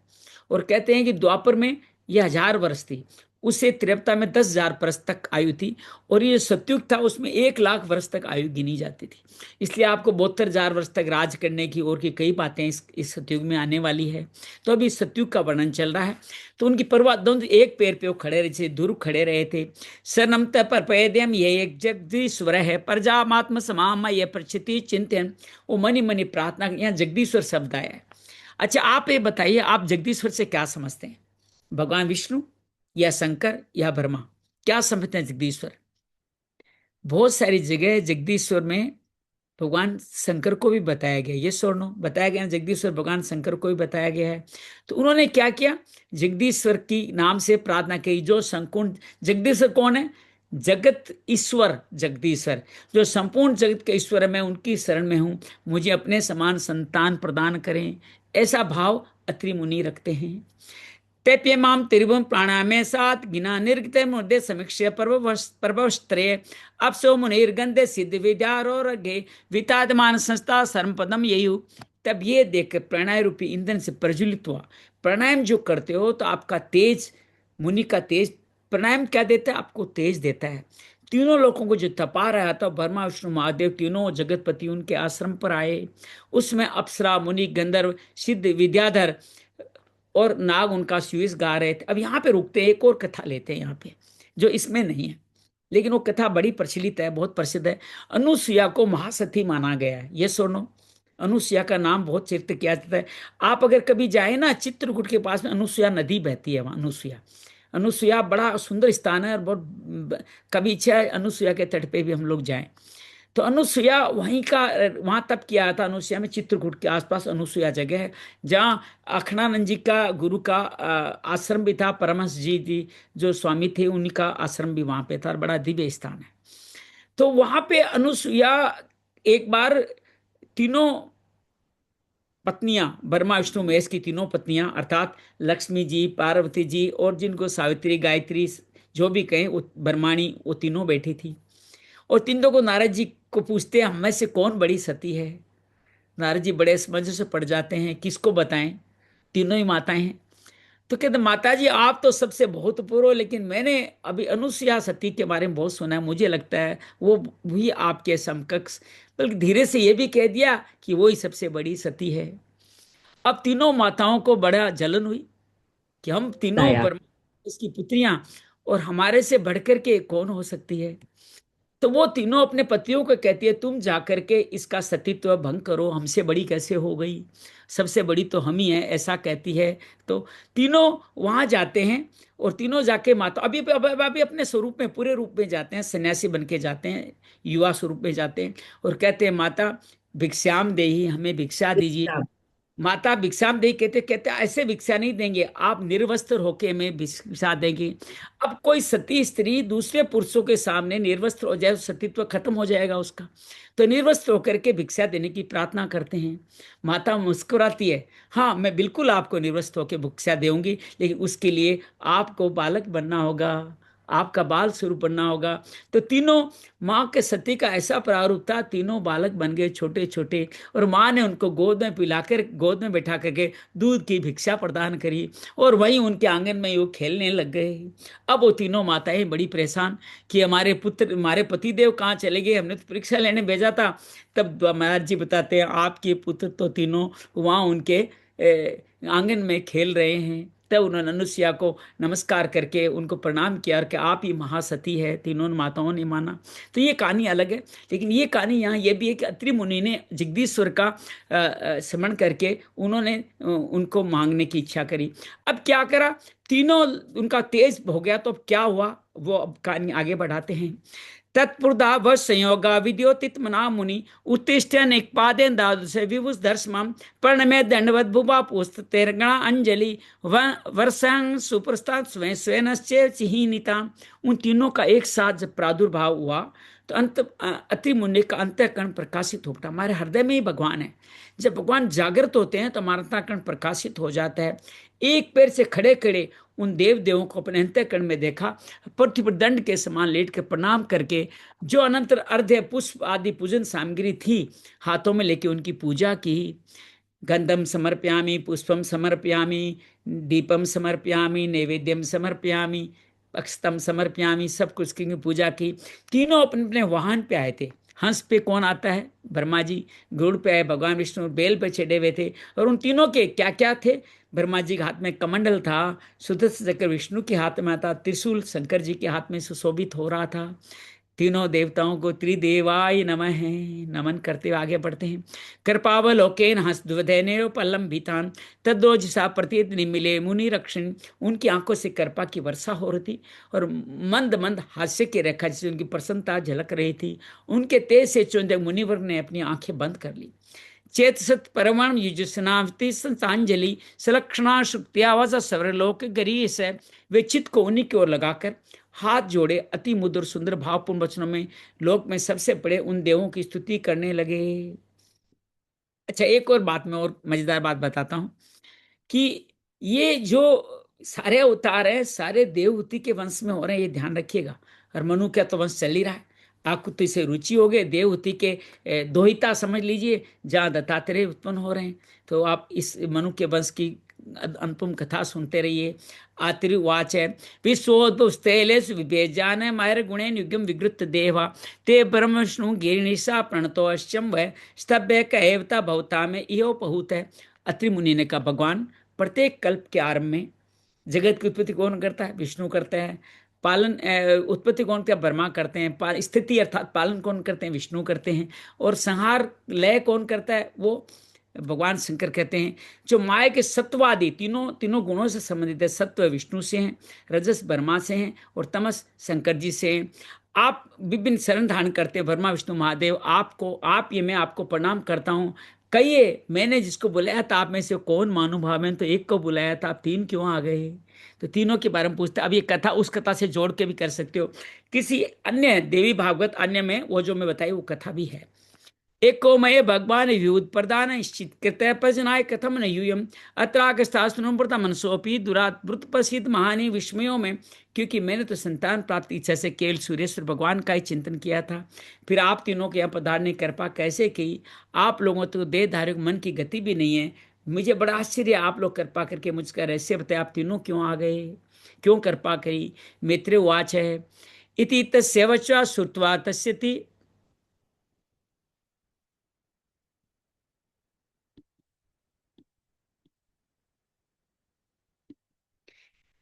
और कहते हैं कि द्वापर में यह 1000 वर्ष थी, उससे त्रेपता में 10,000 वर्ष तक आयु थी, और ये सतयुग था उसमें 1,00,000 वर्ष तक आयु गिनी जाती थी। इसलिए आपको 72,000 वर्ष तक राज करने की और की कई बातें इस सतयुग में आने वाली है। तो अभी सतयुग का वर्णन चल रहा है। तो उनकी परवाह दोनों एक पैर पे वो खड़े रहे थे, दूर खड़े रहे थे। सरनमत पर पैद्यम ये एक जगदीश्वर है प्रजामात्म समाम ये प्रचिति चिंतन। वो मनी मनी प्रार्थना, यहाँ जगदीश्वर शब्द आया है। अच्छा, आप ये बताइए, आप जगदीश्वर से क्या समझते हैं? भगवान विष्णु या शंकर या ब्रह्मा? क्या समझते हैं जगदीश्वर? बहुत सारी जगह जगदीश्वर में भगवान शंकर को भी बताया गया, ये स्वर्णो बताया गया जगदीश्वर भगवान शंकर को भी बताया गया है। तो उन्होंने क्या किया? जगदीश्वर की नाम से प्रार्थना की। जो संपूर्ण जगदीश्वर कौन है? जगत ईश्वर जगदीश्वर, जो संपूर्ण जगत के ईश्वर है। मैं उनकी शरण में हूं, मुझे अपने समान संतान प्रदान करें, ऐसा भाव अत्रि मुनि रखते हैं। तेप्यमाम तिरुवम प्राणायामे सात गिना निर्गत मुद्दे समीक्ष्य पर्वस्त्रे अपसो मुनिर्गंधे सिद्ध विद्यारोरगे वितादमान संस्था सर्मपदम ययु। तब ये देख प्राणायाम रूपी ईंधन से प्रज्वलित हुआ। प्राणायाम जो करते हो तो आपका तेज, मुनि का तेज, प्राणायाम क्या देता है? आपको तेज देता है। तीनों लोगों को जो तपा रहा था, ब्रह्मा विष्णु महादेव तीनों जगतपति उनके आश्रम पर आए। उसमें अप्सरा, मुनि, गंधर्व, सिद्ध, विद्याधर और नाग उनका सुइस गा रहे थे। अब यहाँ पे रुकते हैं, एक और कथा लेते हैं यहाँ पे, जो इसमें नहीं है, लेकिन वो कथा बड़ी प्रचलित है, बहुत प्रसिद्ध है। अनुसुईया को महासती माना गया है, ये सुनो। अनुसुईया का नाम बहुत चरित्र किया जाता है। आप अगर कभी जाए ना, चित्रकूट के पास में अनुसुईया नदी बहती है, वहाँ अनुसुईया। अनुसुईया बड़ा सुंदर स्थान है, और बहुत कभी इच्छा है अनुसुईया के तट पे भी हम लोग जाएं। तो अनुसुईया वहां तप किया था। अनुसुईया में चित्रकूट के आसपास अनुसुईया जगह है, जहाँ अखंडानंद जी का गुरु का आश्रम भी था। परमहंस जी जो स्वामी थे, उनका आश्रम भी वहां पे था, और बड़ा दिव्य स्थान है। तो वहां पे अनुसुईया एक बार तीनों पत्नियां, ब्रह्मा विष्णु महेश की तीनों पत्नियां, अर्थात लक्ष्मी जी, पार्वती जी, और जिनको सावित्री, गायत्री जो भी कहें, वो ब्रह्माणी, वो तीनों बैठी थी। और तीनों को नारद जी को पूछते हैं, हम में से कौन बड़ी सती है? नारद जी बड़े समझ से पड़ जाते हैं, किसको बताएं, तीनों ही माताएं हैं। तो कहते माता जी आप तो सबसे बहुत ऊपर हो, लेकिन मैंने अभी अनुसुईया सती के बारे में बहुत सुना है, मुझे लगता है वो भी आपके समकक्ष, बल्कि धीरे से ये भी कह दिया कि वो ही सबसे बड़ी सती है। अब तीनों माताओं को बड़ा जलन हुई कि हम तीनों यार। परमात्मा इसकी पुत्रियां, और हमारे से बढ़कर के कौन हो सकती है। तो वो तीनों अपने पतियों को कहती है तुम जाकर के इसका सतीत्व भंग करो, हमसे बड़ी कैसे हो गई, सबसे बड़ी तो हम ही है, ऐसा कहती है। तो तीनों वहां जाते हैं, और तीनों जाके माता अभी अपने स्वरूप में, पूरे रूप में जाते हैं, सन्यासी बन के जाते हैं, युवा स्वरूप में जाते हैं, और कहते हैं माता भिक्षाम देही, हमें भिक्षा दीजिए। माता भिक्षाम दे कहते कहते ऐसे भिक्षा नहीं देंगे, आप निर्वस्त्र होके हमें भिक्षा देंगे। अब कोई सती स्त्री दूसरे पुरुषों के सामने निर्वस्त्र हो जाए, सतीत्व खत्म हो जाएगा उसका। तो निर्वस्त्र होकर के भिक्षा देने की प्रार्थना करते हैं। माता मुस्कुराती है, हाँ मैं बिल्कुल आपको निर्वस्त्र होकर भिक्षा दूंगी, लेकिन उसके लिए आपको बालक बनना होगा, आपका बाल स्वरूप बनना होगा। तो तीनों, माँ के सती का ऐसा प्रारूप था, तीनों बालक बन गए छोटे छोटे, और माँ ने उनको गोद में पिलाकर, गोद में बैठा करके दूध की भिक्षा प्रदान करी, और वहीं उनके आंगन में वो खेलने लग गए। अब वो तीनों माताएं बड़ी परेशान कि हमारे पुत्र, हमारे पतिदेव कहाँ चले गए, हमने तो परीक्षा लेने भेजा था। तब महाराज जी बताते हैं आपके पुत्र तो तीनों वहाँ उनके आंगन में खेल रहे हैं। तब उन्होंने अनुसुईया को नमस्कार करके उनको प्रणाम किया, और कि आप ही महासती है, तीनों माताओं ने माना। तो ये कहानी अलग है, लेकिन ये कहानी यहाँ ये भी है कि अत्रि मुनि ने जगदीश्वर का स्मरण करके उन्होंने उनको मांगने की इच्छा करी। अब क्या करा, तीनों उनका तेज हो गया, तो अब क्या हुआ वो अब कहानी आगे बढ़ाते हैं। तत्पुरुधा व संयोगा विद्योतित मना मुनि उत्तिष्ठन एक पादेन दादु से विभुस दर्शमम प्रणमे दंडवत भुवा पुस्त तेरगणा अंजलि वर्षं सुप्रस्ताद स्वयं स्वयंश्चे चिहीनिता। उन तीनों का एक साथ जब प्रादुर्भाव हुआ, तो अंत अति मुनि का अंतःकरण प्रकाशित हो उठा। हमारे हृदय में ही भगवान है, जब भगवान जागृत होते हैं तो हमारा अंतःकरण प्रकाशित हो जाता है। एक पैर से खड़े खड़े उन देव देवों को अपने अंतःकरण में देखा, पृथ्वी पर दंड के समान लेट के प्रणाम करके, जो अनंतर अर्घ्य पुष्प आदि पूजन सामग्री थी हाथों में लेके उनकी पूजा की। गंधम समर्पयामि, पुष्पम समर्पयामि, दीपम समर्पयामि, नैवेद्यम समर्पयामि, अक्षतम समर्पयामि, सब कुछ की पूजा की। तीनों अपने अपने वाहन पे आए थे। हंस पे कौन आता है, ब्रह्मा जी। गरुड़ पे आए भगवान विष्णु, बेल पे चढ़े हुए थे। और उन तीनों के क्या क्या थे, ब्रह्मा जी के हाथ में कमंडल था, सुदर्शन चक्र विष्णु के हाथ में था, त्रिशूल शंकर जी के हाथ में सुशोभित हो रहा था। तीनों देवताओं को त्रिदेवाय नमः नमन करते हुए आगे बढ़ते हैं। कृपावलोकेन हंसध्वदैनेव पल्लम भीतान तद्दोजसा प्रतीत निमिले मुनि रक्षण। उनकी आंखों से कृपा की वर्षा हो रही थी, और मंद मंद हास्य की रेखा जिससे उनकी प्रसन्नता झलक रही थी। उनके तेज से चुंदे मुनिवर ने अपनी आंखें बंद कर ली। चेत सत परमाणु युजुस्नावती संतांजलि सलक्षणा शुक्त्यावाजा सर्वलोक गरीस है। वे चित्त को उन्हीं की ओर लगाकर हाथ जोड़े अति मुद्र सुंदर भावपूर्ण वचनों में लोक में सबसे बड़े उन देवों की स्तुति करने लगे। अच्छा, एक और बात में, और मजेदार बात बताता हूं कि ये जो सारे अवतार है सारे देवहूति के वंश में हो रहे हैं, ये ध्यान रखिएगा। और मनु का तो वंश चल ही रहा है। आपको तो इसे रुचि हो गए, देवहूति के दोहिता समझ लीजिए, जहाँ दत्तात्रेय उत्पन्न हो रहे हैं। तो आप इस मनु के वंश की अनुपम कथा सुनते रहिए। आतिर्वाच है, विश्वोदुस्तेलेश विभेजान मायर गुणे युगम विकृत देवा ते ब्रह्म विष्णु गिरिनिशा प्रणतो अश्चम वह स्तभ्य कहवता भवता में इहो पहुत है। अत्रि मुनि ने कहा भगवान, प्रत्येक कल्प के आरंभ में जगत की उत्पत्ति कौन करता है, विष्णु करते हैं। पालन उत्पत्ति कौन करता है, ब्रह्मा करते हैं। स्थिति अर्थात पालन कौन करते हैं, विष्णु करते हैं। और संहार लय कौन करता है, वो भगवान शंकर कहते हैं। जो माया के सत्वादि तीनों तीनों गुणों से संबंधित है, सत्व विष्णु से हैं, रजस ब्रह्मा से हैं, और तमस शंकर जी से हैं। आप विभिन्न शरण धारण करते हैं, ब्रह्मा विष्णु महादेव। आपको आप ये मैं आपको प्रणाम करता हूँ। कहिए मैंने जिसको बुलाया था आप में से कौन महानुभाव है, तो एक को बुलाया था, आप तीन क्यों आ गए। तो तीनों के बारे में पूछते। अब ये कथा उस कथा से जोड़ के भी कर सकते हो, किसी अन्य देवी भागवत अन्य में वो जो मैं बताई वो कथा भी है। एकोमये भगवान विभूत प्रदान निश्चित कृत प्रजनाय कथम न यूयम अत्रागस्तास्तुनमृता मनसोपी दुरात्मृत प्रसिद्ध महानी विस्मयों में। क्योंकि मैंने तो संतान प्राप्ति इच्छा से केवल सूर्येश्वर भगवान का ही चिंतन किया था, फिर आप तीनों के यहाँ पधारने कृपा कैसे की? आप लोगों तो देह धारक मन की गति भी नहीं है। मुझे बड़ा आश्चर्य, आप लोग कृपा करके मुझका रहस्य बताए, आप तीनों क्यों आ गए, क्यों कृपा करी? मित्र वाच है इति तस्य वचवा श्रुत्वा तस्यति।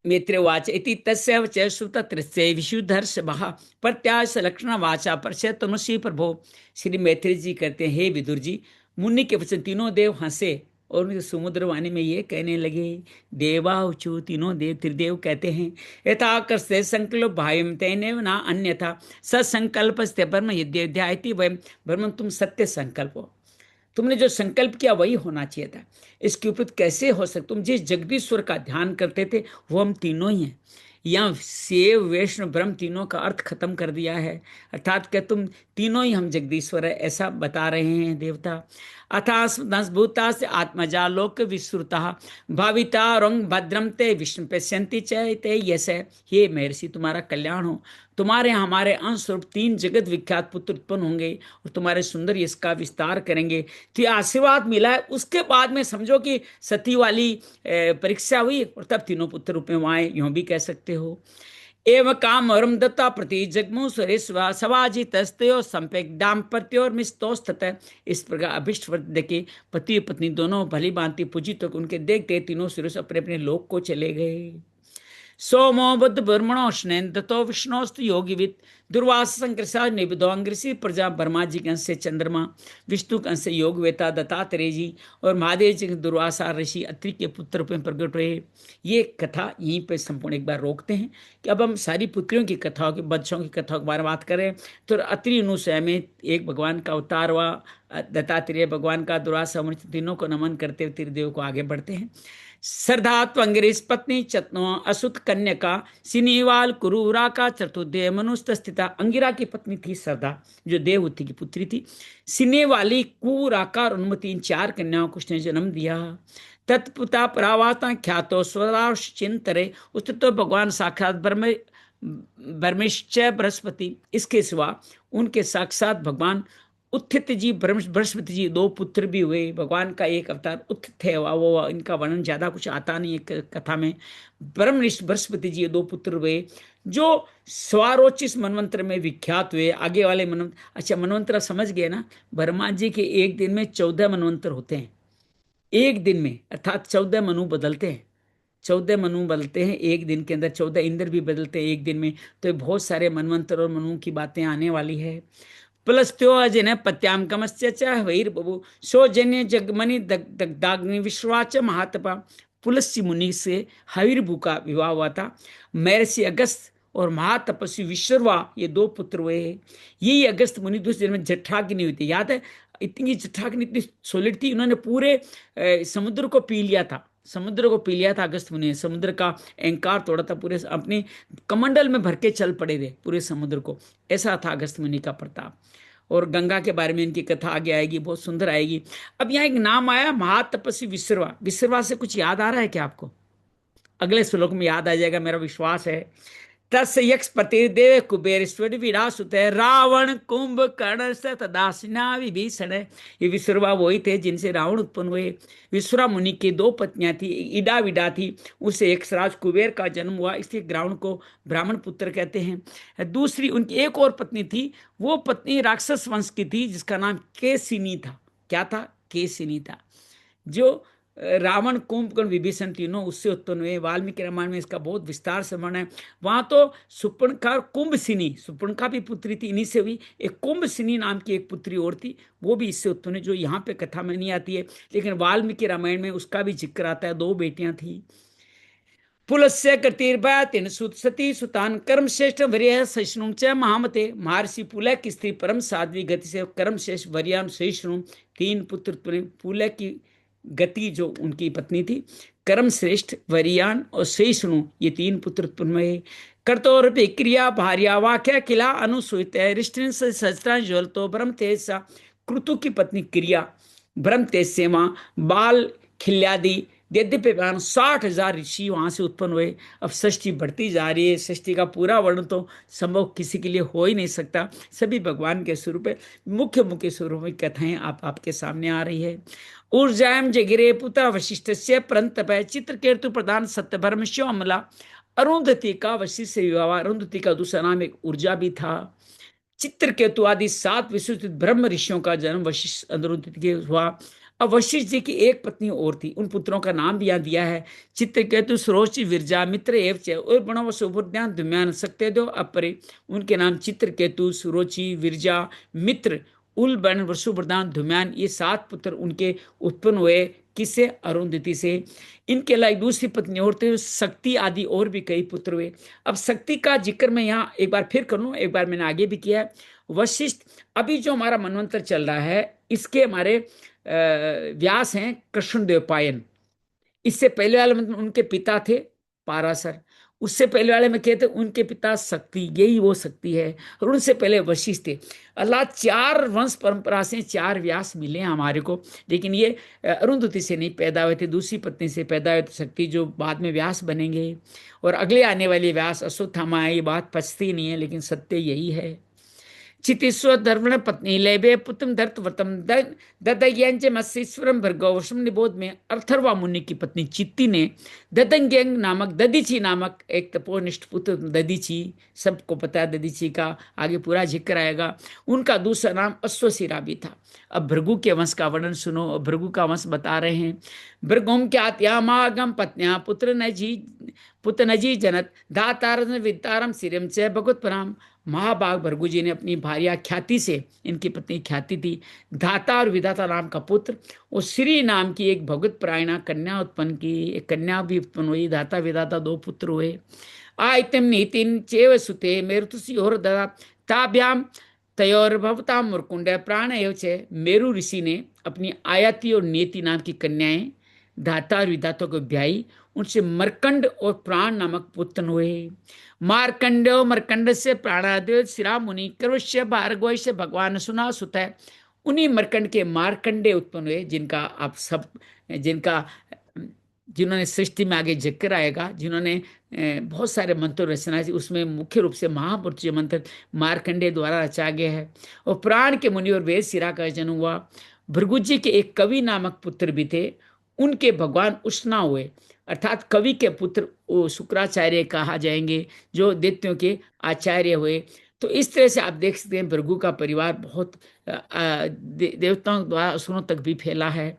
मित्रवाच इति तस्य वचः श्रुतत्रस्य विशुद्धर्षभः प्रत्याश लक्षण वाचा परस्य तनुषी प्रभो। श्री मैत्री जी कहते हैं, हे विदुर जी, मुनि के वचन तीनों देव हंसे और उनके समुद्र वाणी में ये कहने लगे, देवाउचु, तीनों देव त्रिदेव कहते हैं, यथाकर्षे संकल्प भावम तेनेव ना अन्यथा ससंकल्प ब्रह्म यद्यध्यायति वयम। ब्रह्म तुम सत्य संकल्प हो, तुमने जो संकल्प किया वही होना चाहिए था। इसके ऊपर कैसे हो सकता? तुम जिस जगदीश्वर का ध्यान करते थे वो हम तीनों ही हैं। यहाँ सेव वैष्णव ब्रह्म तीनों का अर्थ खत्म कर दिया है, अर्थात क्या तुम तीनों ही हम जगदीश्वर है, ऐसा बता रहे हैं देवता। अथास्मभूता से आत्मजा लोक विश्रुता भाविता रंग भद्रम ते विष्णु पश्यंती ते यस है। हे महर्षि, तुम्हारा कल्याण हो, तुम्हारे हमारे अंश स्वरूप तीन जगत विख्यात पुत्र उत्पन्न होंगे और तुम्हारे सुंदर यश का विस्तार करेंगे। तो ये आशीर्वाद मिला है, उसके बाद में समझो कि सती वाली परीक्षा हुई और तब तीनों पुत्र रूप में वहां आए, यूं भी कह सकते हो। एवं काम वरम दत्ता प्रति जगमु सुरेश्वा सवाजी तस्तयो संपेक दाम्पत्योर मिस्तोस्तत। इस प्रकार अभिष्ट व्रत देखे पति पत्नी दोनों भली भांति पूजित तो उनके देखते तीनों सुरेश अपने अपने लोक को चले गए। सोमो बुद्ध ब्रह्मणो स्नेन दत्तो विष्णोस्तु योगिविद दुर्वास संकृषा निबिदो अंग्रसी प्रजा। ब्रह्मा जी के अंश से चंद्रमा, विष्णु के अंश से योग वेता दत्तात्रेय जी और महादेव जी के दुर्वासा ऋषि अत्रि के पुत्र रूप में प्रकट हुए। ये कथा यहीं पे संपूर्ण एक बार रोकते हैं कि अब हम सारी पुत्रियों की कथाओं की बच्चों की कथाओं के बारे में बात करें तो अत्रि अनुसय में एक भगवान का अवतार हुआ, दत्तात्रेय भगवान का, दुर्वासा तीनों को नमन करते हुए त्रिदेव को आगे बढ़ते हैं। श्रद्धात्वंग्रीस पत्नी चतनो असुत कन्या सिनीवाल कुरूरा का चतुर्देव मनुष्य स्थिता। अंगिरा की पत्नी थी श्रद्धा, जो देवहूति की पुत्री थी। सिने वाली कुराकार उन्मति, इन चार कन्याओं को उसने जन्म दिया। तत्पुता परावाता ख्यातो स्वराश चिंतरे, उस तो भगवान साक्षात ब्रह्मश्च बृहस्पति। इसके सिवा उनके साक्षात भगवान उत्थित जी बृहस्पति जी, दो पुत्र भी हुए। भगवान का एक अवतार उत्थित है, वो इनका वर्णन ज्यादा कुछ आता नहीं है कथा में। ब्रह्मनिष्ठ बृहस्पति जी दो पुत्र हुए जो स्वारोचिस मनवंत्र में विख्यात हुए। आगे वाले मनवंत्र, अच्छा मनवंत्र समझ गए ना, ब्रह्मा जी के एक दिन में 14 मनवंत्र होते हैं, एक दिन में, अर्थात 14 मनु बदलते हैं। 14 मनु बदलते हैं एक दिन के अंदर, 14 इंद्र भी बदलते हैं एक दिन में। तो बहुत सारे मनवंतर और मनु की बातें आने वाली है। प्लस त्यो अजन पत्याम कमस्य च वैर्बभु सौजन्य जगमणि दग्धाग्नि विश्वाच महातपा। पुलस्सी मुनि से हविर्भु का विवाह हुआ था। महर्षि अगस्त और महातपस्वी विश्ववा, ये दो पुत्र हुए। यही अगस्त मुनि दूसरे जन्म में जठराग्नि हुई थी, याद है? इतनी जठराग्नि इतनी सॉलिड थी, उन्होंने पूरे समुद्र को पी लिया था। समुद्र को पी लिया था अगस्त मुनि ने, समुद्र का अहंकार तोड़ा था, पूरे अपने कमंडल में भर के चल पड़े थे पूरे समुद्र को। ऐसा था अगस्त मुनि का प्रताप। और गंगा के बारे में इनकी कथा आगे आएगी, बहुत सुंदर आएगी। अब यहाँ एक नाम आया महातपस्वी विश्रवा। विश्रवा से कुछ याद आ रहा है क्या आपको? अगले श्लोक में याद आ जाएगा, मेरा विश्वास है। तस् यक्ष पतिर्देव कुबेरेश्वर विरासुत रावण कुंभकर्ण सतदासिना विभीषण। ये विश्रवा वही थे जिनसे रावण उत्पन्न हुए। विश्रवा मुनि की दो पत्नियां थी, इडा विडा थी, उससे एक राज कुबेर का जन्म हुआ, इसलिए रावण को ब्राह्मण पुत्र कहते हैं। दूसरी उनकी एक और पत्नी थी, वो पत्नी राक्षस वंश की थी जिसका नाम केसिनी था। क्या था? केसिनी था। जो रावण कुंभकर्ण विभीषण तीनों उससे उत्पन्न हुए। वाल्मीकि रामायण में इसका बहुत विस्तार से वर्णन है। वहां तो सुपर्णखा कुंभसिनी, सुपर्णखा भी पुत्री थी, इन्हीं से हुई। एक कुंभसिनी नाम की एक पुत्री और थी, वो भी इससे उत्पन्न है, जो यहाँ पे कथा में नहीं आती है, लेकिन वाल्मीकि रामायण में उसका भी जिक्र आता है। दो बेटियां थी। पुलस्य कृतिर्भयातिन सुत सती सुतान कर्म श्रेष्ठ वर्य सहिष्णु च महामते। महर्षि पुलह की स्त्री परम साध्वी गति से कर्म श्रेष्ठ वर्यान सहिष्णु, तीन पुत्र। पुलह की गति जो उनकी पत्नी थी, कर्म श्रेष्ठ वरियान और सहिष्णु, ये तीन पुत्र उत्पन्न हुए। कर्तोर क्रिया भार्या वाक्य किला अनुसूत रिष्टिन सस्त्रान ज्वलतो ब्रह्म तेजसा क्रतु की पत्नी क्रिया, ब्रह्म तेज सेवा, बाल खिल्यादि, यद्यपि 60,000 ऋषि वहां से उत्पन्न हुए। अब सृष्टि बढ़ती जा रही है, सृष्टि का पूरा वर्णन तो संभव किसी के लिए हो ही नहीं सकता। सभी भगवान के स्वरूप है, मुख्य मुख्य स्वरूप में कथाएं आपके सामने आ रही है। ऊर्जाम जगिरे पुत्र वशिष्ठ से परंतप चित्रकेतु प्रधान सत्यभर्म शिव अमला। अरुंधति का वशिष्ठ से विवाह, अरुंधति का दूसरा नाम एक ऊर्जा भी था। चित्रकेतु आदि 7 विश्वसित ब्रह्म ऋषियों का जन्म वशिष्ठ अरुंधति के हुआ। अब वशिष्ठ जी की एक पत्नी और थी, उन पुत्रों का नाम भी यहाँ दिया है। चित्रकेतु, सुरोचि, विरजा, मित्र एवं और बणव सुभुद्यान धुम्यान सत्यदेव अपरे। उनके नाम चित्रकेतु, सुरोचि, विरजा, मित्र, उलबन, वसुप्रदान, धुम्यान, ये 7 पुत्र उनके उत्पन्न हुए। किससे? अरुंधति से। इनके अलावा एक दूसरी पत्नी और थे, शक्ति आदि और भी कई पुत्र हुए। अब शक्ति का जिक्र मैं यहाँ एक बार फिर कर लूं, एक बार मैंने आगे भी किया है। वशिष्ठ, अभी जो हमारा मनवंतर चल रहा है, इसके हमारे व्यास हैं कृष्णदेव पायन। इससे पहले वाले में उनके पिता थे पाराशर। उससे पहले वाले में कहते उनके पिता शक्ति, यही वो शक्ति है। और उनसे पहले वशिष्ठ थे। अल्लाह 4 वंश परंपरा से 4 व्यास मिले हैं हमारे को। लेकिन ये अरुंधति से नहीं पैदा हुए थे, दूसरी पत्नी से पैदा हुए थे शक्ति, जो बाद में व्यास बनेंगे। और अगले आने वाले व्यास अश्वत्थामा। ये बात पचती नहीं है, लेकिन सत्य यही है। चितिस्व धर्मण पत्नी लेबे पुत्रम धर्तव्रतम ददयंच मत्स्येश्वरम भर्गवशम निबोध में। अर्थर्वा मुनि की पत्नी चित्ती ने ददंग्यंग नामक, ददीची नामक एक तपोनिष्ठ पुत्र, ददीची सबको पता है, ददीची का आगे पूरा जिक्र आएगा। उनका दूसरा नाम अश्वशिरा भी था। अब भृगु के वंश का वर्णन सुनो। भृगु का वंश बता रहे हैं। भृगुम ख्यात्यामागम पत्न्या पुत्र नजी जनत धातारम विद्तारम सिरम से भगवत पराम। महाभाग भृगु जी ने अपनी भार्या ख्याति से, इनकी पत्नी ख्याति थी, धाता और विधाता नाम का पुत्र और श्री नाम की एक भगवत परायणा कन्या उत्पन्न की। एक कन्या भी उत्पन्न हुई। धाता विधाता 2 पुत्र हुए। आयतम नीतिन चेव सुते मेरुतुसी और ददा ताभ्याम तयोर भवता मुरकुंड प्राण एवं। मेरु ऋषि ने अपनी आयति और नीति नाम की कन्याएं धाता और विधाता को ब्याई। उनसे मरकंड और प्राण नामक पुत्र हुए। मार्कंडो मरकंड से प्राणादेव शिरा मुनि कर्वश्य भार्गवश्य भगवान सुना सुत है। उन्हीं मरकंड के मार्कंडे उत्पन्न हुए, जिन्होंने सृष्टि में आगे जिक्र आएगा, जिन्होंने बहुत सारे मंत्र रचना, उसमें मुख्य रूप से महापुरुष मंत्र मार्कंडे द्वारा रचा गया है। और प्राण के मुनि और वेद शिरा का जन्म हुआ। भृगु जी के एक कवि नामक पुत्र भी थे, उनके भगवान उष्णा हुए, अर्थात कवि के पुत्र शुक्राचार्य कहा जाएंगे, जो दैत्यों के आचार्य हुए। तो इस तरह से आप देख सकते हैं भृगु का परिवार बहुत देवताओं द्वारा असुरों तक भी फैला है।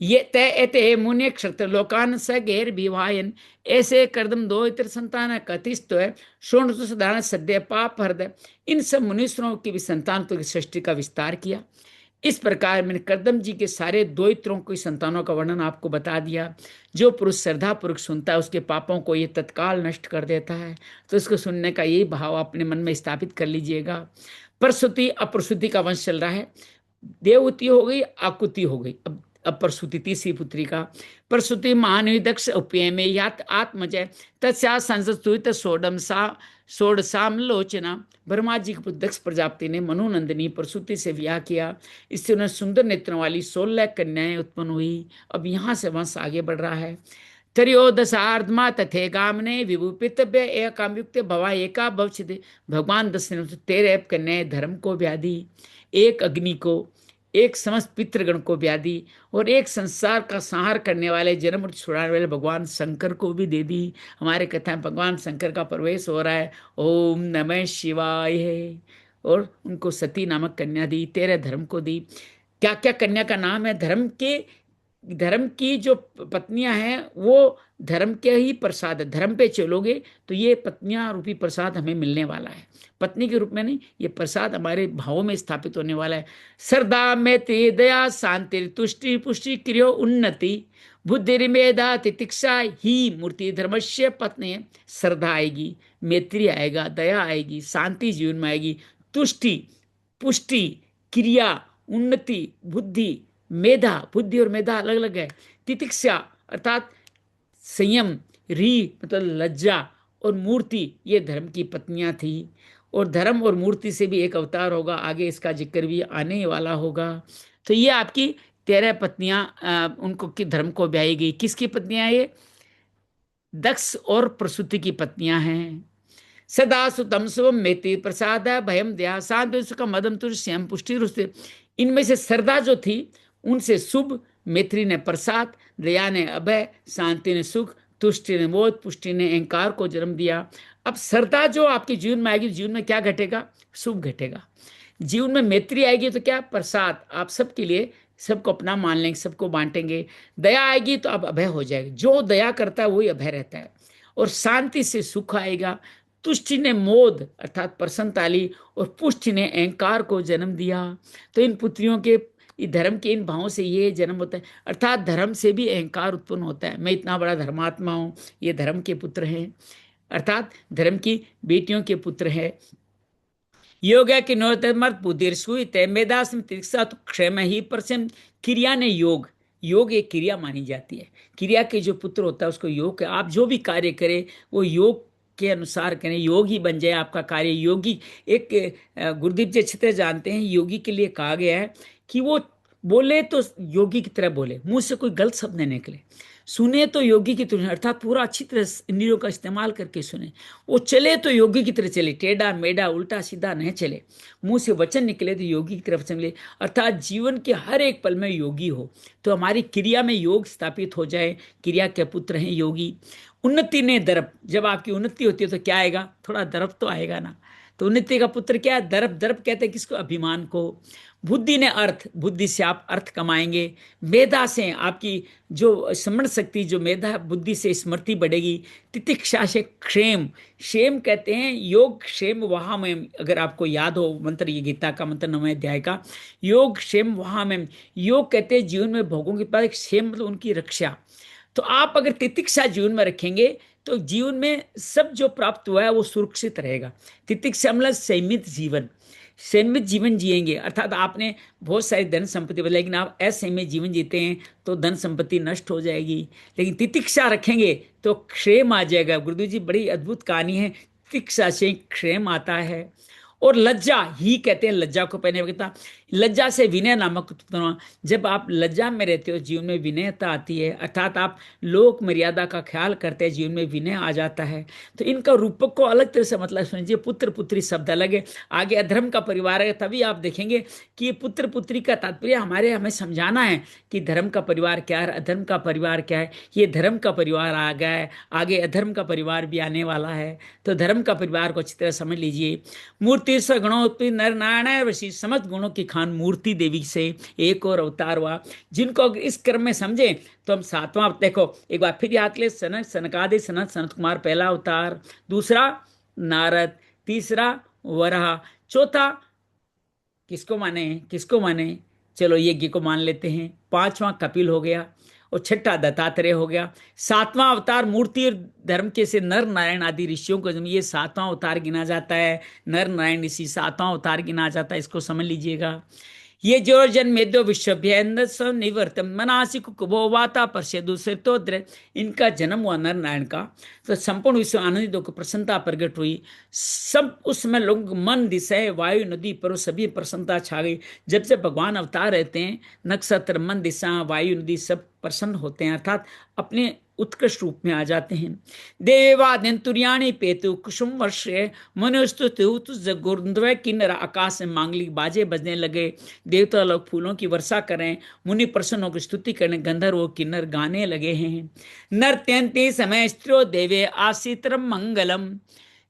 ये तय एते मुनि क्षत्र लोकान स गैर विवाहन ऐसे करदम 2 इतर संतान कथिस्त है शोण सदान सद्य पाप हृदय। इन सब मुनीश्वरों की भी संतान की सृष्टि का विस्तार किया। इस प्रकार मैंने करदम जी के सारे 2 इत्रों की संतानों का वर्णन आपको बता दिया। जो पुरुष श्रद्धा पूर्वक सुनता है, उसके पापों को ये तत्काल नष्ट कर देता है। तो इसको सुनने का यही भाव अपने मन में स्थापित कर लीजिएगा। प्रसूति अप्रसूति का वंश चल रहा है। देवती हो गई, आकुति हो गई। अब प्रसूति तीसरी पुत्री का। प्रसूति महानवी दक्ष उपय में यात आत्मजय तत्सा संसद सोडसाम लोचना। ब्रह्मा जी के पुत्र दक्ष प्रजापति ने मनोनंदिनी प्रसूति से विवाह किया। इससे उन्हें सुंदर नेत्रों वाली 16 कन्याएं उत्पन्न हुई। अब यहाँ से वंश आगे बढ़ रहा है। त्रयोदशार्धमा तथे गामने विभूपितव्य एकामयुक्त भवा एका भवच्छते। भगवान 10 ने 13 कन्याएं धर्म को व्याधि, एक अग्नि को, एक समस्त पितृगण को व्याधि और एक संसार का संहार करने वाले जन्म छुड़ाने वाले भगवान शंकर को भी दे दी। हमारे कथा में भगवान शंकर का प्रवेश हो रहा है। ओम नमः शिवाय। और उनको सती नामक कन्या दी, 13 धर्म को दी। क्या क्या कन्या का नाम है? धर्म की जो पत्नियां हैं वो धर्म के ही प्रसाद है। धर्म पे चलोगे तो ये पत्नियां रूपी प्रसाद हमें मिलने वाला है। पत्नी के रूप में नहीं, ये प्रसाद हमारे भावों में स्थापित होने वाला है। श्रद्धा मैत्री दया शांति तुष्टि पुष्टि क्रियो उन्नति बुद्धि मेधा तितिक्षा ही मूर्ति धर्मस्य पत्नी है। श्रद्धा आएगी, मैत्री आएगा, दया आएगी, शांति जीवन में आएगी, तुष्टि पुष्टि क्रिया उन्नति बुद्धि मेधा। बुद्धि और मेधा अलग अलग है। तितिक्षा अर्थात संयम, री मतलब लज्जा और मूर्ति, ये धर्म की पत्नियां थी। और धर्म और मूर्ति से भी एक अवतार होगा, आगे इसका जिक्र भी आने वाला होगा। तो ये आपकी 13 पत्नियां उनको की धर्म को ब्याही गई। किसकी पत्नियां ये? दक्ष और प्रसूति की पत्नियां हैं। सदा सुतम शुभम मेति प्रसाद भयम दया शांत सुखम मदम तुर श्याम पुष्टि रुष्टि। इनमें से सरदा जो थी उनसे शुभ, मैत्री ने प्रसाद, दया ने अभय, शांति ने सुख, तुष्टि ने मोद, पुष्टि ने अहंकार को जन्म दिया। अब सरदा जो आपके जीवन में आएगी, जीवन में क्या घटेगा? शुभ घटेगा। जीवन में मैत्री आएगी तो क्या? प्रसाद, आप सबके लिए सबको अपना मान लेंगे, सबको बांटेंगे। दया आएगी तो अब अभय हो जाएगा, जो दया करता है वही अभय रहता है। और शांति से सुख आएगा। तुष्टि ने मोद अर्थात प्रसन्नता ली, और पुष्टि ने अहंकार को जन्म दिया। तो इन पुत्रियों के धर्म के इन भावों से ये जन्म होता है, अर्थात धर्म से भी अहंकार उत्पन्न होता है। मैं इतना बड़ा धर्मात्मा हूँ, ये धर्म के पुत्र हैं, अर्थात धर्म की बेटियों के पुत्र हैं। योग है कि नोतमर्थ बुद्धिर सुइत मेदास में तिरसा तो क्षेम ही परसम। क्रिया ने योग, योग एक क्रिया मानी जाती है। क्रिया के जो पुत्र होता है उसको योग है। आप जो भी कार्य करें वो योग के अनुसार करें, योग ही बन जाए आपका कार्य। योगी एक गुरुदेव जी अच्छी तरह जानते हैं, योगी के लिए कहा गया है कि वो बोले तो योगी की तरह बोले, मुंह से कोई गलत शब्द नहीं निकले। सुने तो योगी की तरह, अर्थात पूरा अच्छी तरह इंद्रियों का इस्तेमाल करके सुने। वो चले तो योगी की तरह चले, टेढ़ा मेढ़ा उल्टा सीधा नहीं चले। मुंह से वचन निकले तो योगी की तरफ चले, अर्थात जीवन के हर एक पल में योगी हो। तो हमारी क्रिया में योग स्थापित हो जाए। क्रिया के पुत्र हैं योगी। उन्नति ने दर्प, जब आपकी उन्नति होती है तो क्या आएगा? थोड़ा दर्प तो आएगा ना। तो उन्नति का पुत्र क्या है? दर्प। दर्प कहते हैं किसको? अभिमान को। बुद्धि ने अर्थ, बुद्धि से आप अर्थ कमाएंगे। मेधा से आपकी जो स्मरण शक्ति, जो मेधा बुद्धि से स्मृति बढ़ेगी। तितिक्षा से क्षेम, क्षेम कहते हैं योग क्षेम वहां में, अगर आपको याद हो मंत्र, ये गीता का मंत्र 9वें अध्याय का, योग क्षेम वहां में। योग कहते हैं जीवन में भोगों के पास क्षेम मतलब उनकी रक्षा। तो आप अगर तितिक्षा जीवन में रखेंगे तो जीवन में सब जो प्राप्त हुआ है वो सुरक्षित रहेगा। तितिक्षा मतलब संयमित जीवन, संयमित जीवन जिएंगे, अर्थात आपने बहुत सारी धन संपत्ति बदला, लेकिन आप असंयमित जीवन जीते हैं तो धन संपत्ति नष्ट हो जाएगी। लेकिन तितिक्षा रखेंगे तो क्षेम आ जाएगा। गुरुदेव जी बड़ी अद्भुत कहानी है, तितिक्षा से क्षेम आता है। और लज्जा ही कहते हैं लज्जा को पहने वक्त, लज्जा से विनय नामक उत्पन्न हुआ। जब आप लज्जा में रहते हो जीवन में विनयता आती है, अर्थात आप लोक मर्यादा का ख्याल करते हैं, जीवन में विनय आ जाता है। तो इनका रूपक को अलग तरह से मतलब समझिए। पुत्र पुत्री शब्द अलग है, आगे अधर्म का परिवार है, तभी आप देखेंगे कि पुत्र पुत्री का तात्पर्य हमें समझाना है कि धर्म का परिवार क्या है, अधर्म का परिवार क्या है। ये धर्म का परिवार आ गया है, आगे अधर्म का परिवार भी आने वाला है। तो धर्म का परिवार को अच्छी तरह समझ लीजिए। मूर्ति गुणोत्पत्ति नर नारायण वशी, समस्त गुणों की खान मूर्ति देवी से एक और अवतार हुआ। जिनको अगर इस क्रम में समझे तो हम 7वां, देखो एक बार फिर याद ले, सनक सनकादि सनत सनत कुमार पहला अवतार, दूसरा नारद, तीसरा वराह, चौथा किसको माने? किसको माने? चलो यज्ञ को मान लेते हैं। 5वां कपिल हो गया, और 6ठा दत्तात्रेय हो गया। 7वां अवतार मूर्ति और धर्म के से नर नारायण आदि ऋषियों को ये 7वां अवतार गिना जाता है। नर नारायण ऋषि 7वां अवतार गिना जाता है, इसको समझ लीजिएगा। ये जो जन्मेद्यो विश्वभ्य निवर्तम मनासिक कुबो वाता परसेदु श्रेतोद्र, इनका जन्म हुआ नर नारायण का। तो संपूर्ण विश्व आनंदित होकर प्रसन्नता प्रकट हुई। सब उस समय लोग मन दिशा वायु नदी पर सभी प्रसन्नता छा गई। जब जब भगवान अवतार रहते हैं, नक्षत्र मन दिशा वायु नदी सब प्रसन्न होते हैं, अर्थात अपने उत्कृष्ट रूप में आ जाते हैं। देवाद्यन तुर्याणी पेतु कुसुम वर्षे मनुस्तुतुर्गुर्द्वय किन्नर, आकाश में मांगलिक बाजे बजने लगे। देवता लोग फूलों की वर्षा करें, मुनि प्रसन्नों की स्तुति करने, गंधर्व किन्नर गाने लगे हैं। नर्त्यन्ते समय स्त्रो देवे आसित्रम मंगलम,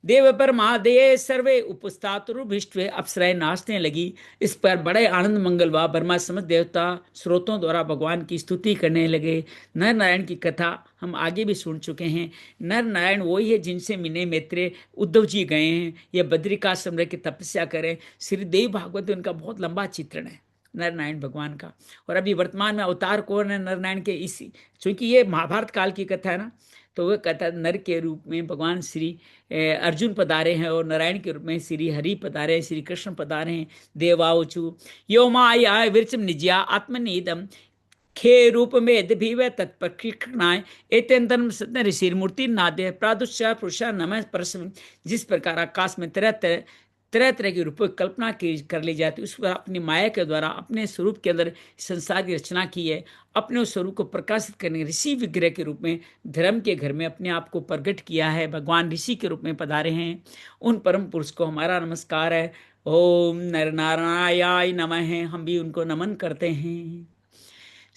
देव पर महादेव सर्वे उपस्तातुर्भिष्टवे, अप्सराएं नाचने लगी। इस पर बड़े आनंद मंगल हुआ। ब्रह्मा समस्त देवता स्रोतों द्वारा भगवान की स्तुति करने लगे। नर नारायण की कथा हम आगे भी सुन चुके हैं। नर नारायण वही है जिनसे मिने मैत्रेय उद्धव जी गए हैं, ये बद्रिकाश्रम रह के तपस्या करें। श्री देव भागवत उनका बहुत लंबा चित्रण है नर नारायण भगवान का। और अभी वर्तमान में अवतार कौन है नर नारायण के? इसी, चूंकि ये महाभारत काल की कथा है ना, तो वह कथा नर के रूप में भगवान श्री अर्जुन पधारे हैं, और नारायण के रूप में श्री हरि पधारे हैं, श्री कृष्ण पधारे हैं। देवाउचु यो माया विरचम निज्या आत्मनिदम खे रूप में यद्यपि वह तत्प्रक्षिणाय एतेंतरम ऋषि मूर्ति नादे प्रादुष्य पुरुषा नमः परस्म। जिस प्रकार आकाश में तरह तरह तरह तरह के रूपों की कल्पना कर ली जाती है। उस पर अपनी माया के द्वारा अपने स्वरूप के अंदर संसार की रचना की है। अपने उस स्वरूप को प्रकाशित करने ऋषि विग्रह के रूप में धर्म के घर में अपने आप को प्रकट किया है। भगवान ऋषि के रूप में पधारे हैं। उन परम पुरुष को हमारा नमस्कार है। ओम नर नारायणाय नमः। हम भी उनको नमन करते हैं।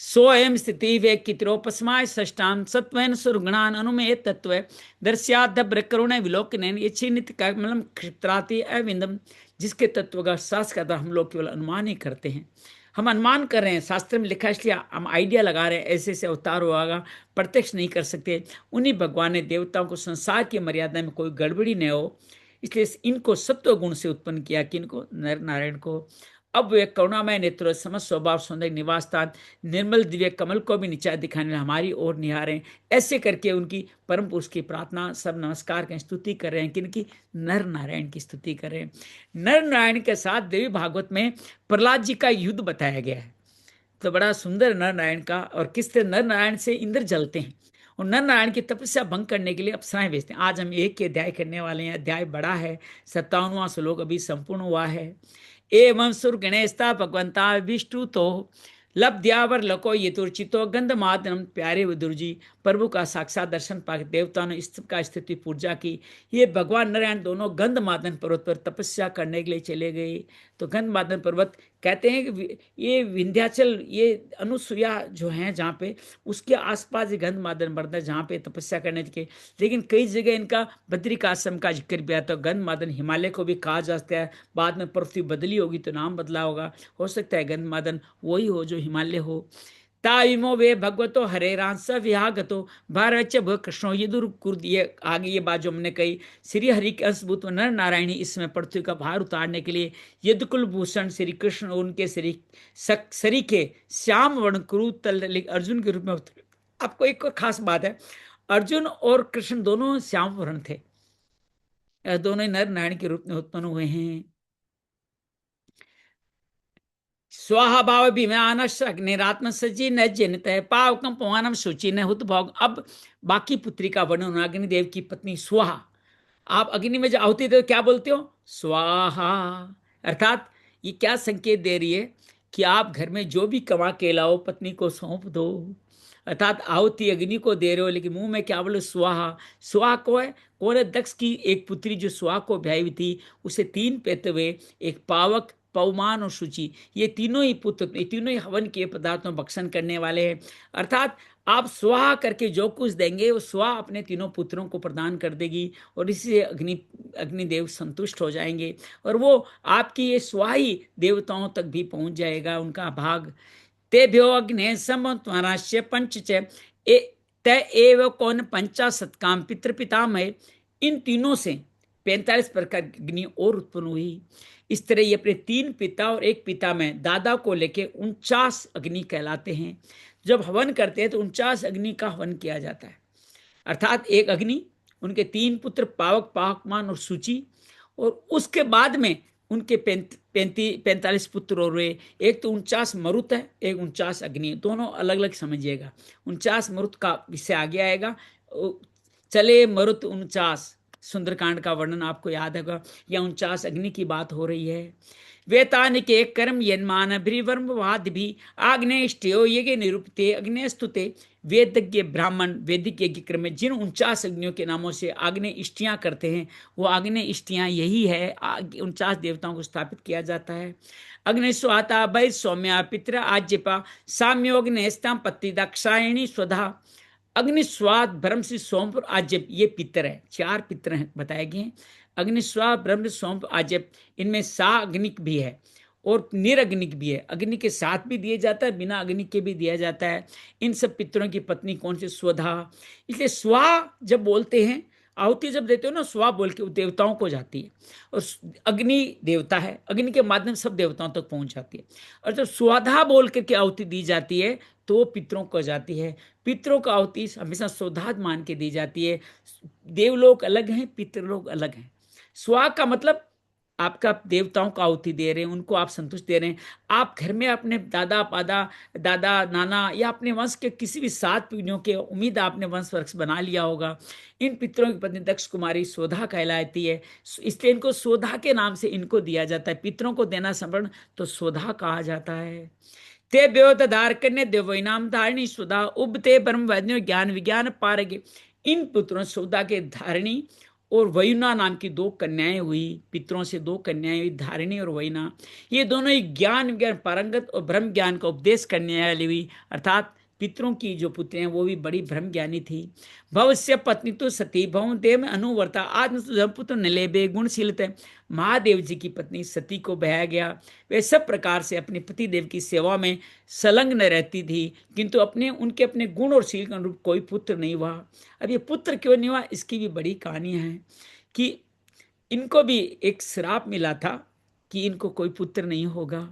स्वयं स्थिति वे कित्रोपस्माय षष्टाम सत्वेन सुरगुणान अनुमेय तत्व दर्श्याद करुण विलोकन ये नित्य कमलम क्षिप्राति अविंदम। जिसके तत्व का सास करता हम लोग केवल अनुमान ही करते हैं। हम अनुमान कर रहे हैं, शास्त्र में लिखा है, इसलिए हम आइडिया लगा रहे हैं ऐसे ऐसे अवतार होगा, प्रत्यक्ष नहीं कर सकते। उन्हीं भगवान ने देवताओं को संसार की मर्यादा में कोई गड़बड़ी न हो, इसलिए इनको सत्व गुण से उत्पन्न किया। किनको? नर नारायण को। अब वे करुणामय नेत्र, समस्त स्वभाव, सौंदर्य, निवास स्थान, निर्मल दिव्य कमल को भी नीचा दिखाने हमारी ओर निहारें। ऐसे करके उनकी परम पुरुष की प्रार्थना, सब नमस्कार की स्तुति कर रहे हैं। किनकी? नर नारायण की स्तुति कर रहे हैं। नर नारायण के साथ देवी भागवत में प्रहलाद जी का युद्ध बताया गया है। तो बड़ा सुंदर नर नारायण का, और किस तरह नर नारायण से इंद्र जलते हैं और नर नारायण की तपस्या भंग करने के लिए अप्सराएं भेजते हैं। आज हम एक के अध्याय करने वाले हैं। अध्याय बड़ा है, 57वां श्लोक अभी संपूर्ण हुआ है। एवं सुर गणेशता भगवंता विष्णु तो लब्ध्यावर लको ये तुर्चितो गंध मादनम। प्यारे विदुर जी, प्रभु का साक्षात दर्शन पाकर देवताओं ने का स्थिति पूजा की। ये भगवान नारायण दोनों गंध मादन पर्वत पर तपस्या करने के लिए चले गए। तो गंध मादन पर्वत कहते हैं कि ये विंध्याचल, ये अनुसुईया जो है जहाँ पे, उसके आसपास ये गंध मादन पर्वत है जहाँ पे तपस्या करने के। लेकिन कई जगह इनका बद्रिकाश्रम का जिक्र भी आता है। गंध मादन हिमालय को भी कहा जाता है। बाद में पृथ्वी बदली होगी तो नाम बदला होगा, हो सकता है गंध मादन वही हो जो हिमालय हो। ताइमो वे भगवतो हरे रांस विहागतो भारच भ कृष्णो ये दुर्कुर्द। ये आगे ये बात जो हमने कही, श्री हरि के अंशभूत नर नारायणी इसमें पृथ्वी का भार उतारने के लिए यदुकुल भूषण श्री कृष्ण उनके शरीर के श्याम वर्ण क्रूतल अर्जुन के रूप में। आपको एक और खास बात है, अर्जुन और कृष्ण दोनों श्याम वर्ण थे। दोनों नर नारायण के रूप में उत्पन्न हुए हैं। स्वाहा भाव भीमान अग्निरात्म सजी न जिनत पावकम पवानम शुचि न हुत भोग। अब बाकी पुत्री का वर्णन, अग्निदेव की पत्नी स्वाहा। आप अग्नि में जो आहुति दे क्या बोलते हो? स्वाहा। अर्थात ये क्या संकेत दे रही है कि आप घर में जो भी कमा के लाओ पत्नी को सौंप दो। अर्थात आहुति अग्नि को दे रहे हो, लेकिन मुंह में क्या बोलो? स्वाहा। स्वाहा को है कौन है? दक्ष की एक पुत्री जो स्वाहा को ब्याही हुई थी, उसे 3 पेत हुए, एक पावक, पवमान और शुचि। ये तीनों ही पुत्र, ये तीनों ही हवन के पदार्थों भक्षण करने वाले हैं। अर्थात आप स्वाहा करके जो कुछ देंगे वो स्वाहा अपने तीनों पुत्रों को प्रदान कर देगी, और इससे अग्निदेव संतुष्ट हो जाएंगे, और वो आपकी ये स्वाहा ही देवताओं तक भी पहुंच जाएगा, उनका भाग। तेभ्यो अग्ने समत्वराश्य पंच त एव कौन पंचाशत काम पितृपितामह। इन तीनों से 45 प्रकार की अग्नि और उत्पन्न हुई। इस तरह ये अपने 3 पिता और 1 पिता में दादा को लेके 49 अग्नि कहलाते हैं। जब हवन करते हैं तो 49 अग्नि का हवन किया जाता है। अर्थात एक अग्नि, उनके 3 पुत्र पावक, पावकमान और सूची, और उसके बाद में उनके 45 पुत्र और हुए। एक तो 49 मरुत है, एक 49 अग्नि है, दोनों अलग अलग समझिएगा। 49 मरुत का विषय आगे आएगा। चले मरुत 49, सुंदरकांड का वर्णन आपको याद होगा, या 49 अग्नि की बात हो रही है। वेतानिके कर्म यन्मान भ्रीवर्म वाद भी आग्नेष्टयो ये निरूपते अग्नेस्तुते। वेदज्ञ ब्राह्मण वैदिक यज्ञ क्रम में जिन 49 अग्नियों के नामों से आग्नेय इष्टियां करते हैं, वो आग्नेय इष्टियां यही है। 49 देवताओं को स्थापित किया जाता है। अग्नि स्वाता वै सौम्या पित्र आज्यपा साम्योग्नेस्ताम पत्ति दाक्षायणी स्वधा। अग्निस्वाद ब्रह्म से सोम आज्यप, ये पितर है, 4 पितर हैं बताए गए। अग्निस्वाद ब्रह्म सोम आज्यप, इनमें सा अग्निक भी है और निरग्निक भी है। अग्नि के साथ भी दिया जाता है, बिना अग्नि के भी दिया जाता है। इन सब पितरों की पत्नी कौन सी? स्वधा। इसलिए स्वा जब बोलते हैं, आहुति जब देते हो ना, स्वा बोल के देवताओं को जाती है, और अग्नि देवता है, अग्नि के माध्यम सब देवताओं तक पहुंच जाती है। और जब स्वधा बोल करके आहुति दी जाती है तो पितरों को जाती है। पितरों का आहुति हमेशा स्वधाद मान के दी जाती है। देवलोक अलग हैं, पितृलोक अलग हैं। स्वा का मतलब आपका देवताओं को आहुति दे रहे हैं, उनको आप संतुष्ट दे रहे हैं। आप घर में अपने दादा पादा दादा नाना या अपने वंश के किसी भी 7 पीढ़ियों के उम्मीद आपने वंश वृक्ष बना लिया होगा। इन पितरों की पत्नी दक्ष कुमारी सोधा कहलाती है, इसलिए इनको सोधा के नाम से इनको दिया जाता है। पितरों को देना समर्पण तो सोधा कहा जाता है। ते ब्योत धार कन्या देवनाम धारिणी सुधा उबते ब्रह्म वैज्ञ ज्ञान विज्ञान पारगे। इन पुत्रों सुधा के धारिणी और वयुना नाम की 2 कन्याएं हुई। पितरों से 2 कन्याएं हुई, धारिणी और वयुना। ये दोनों ही ज्ञान विज्ञान पारंगत और ब्रह्म ज्ञान का उपदेश करने वाली हुई, अर्थात पितरों की जो पुत्री हैं वो भी बड़ी ब्रह्म ज्ञानी थी। भवस्य पत्नी तो सती भव देव अनुवर्ता आत्म पुत्र निलेबे गुणशीलते। महादेव जी की पत्नी सती को बहाया गया। वे सब प्रकार से अपने पति देव की सेवा में संलग्न रहती थी, किंतु उनके अपने गुण और शील के अनुरूप कोई पुत्र नहीं हुआ। अब ये पुत्र क्यों नहीं हुआ, इसकी भी बड़ी कहानी है कि इनको भी एक श्राप मिला था कि इनको कोई पुत्र नहीं होगा।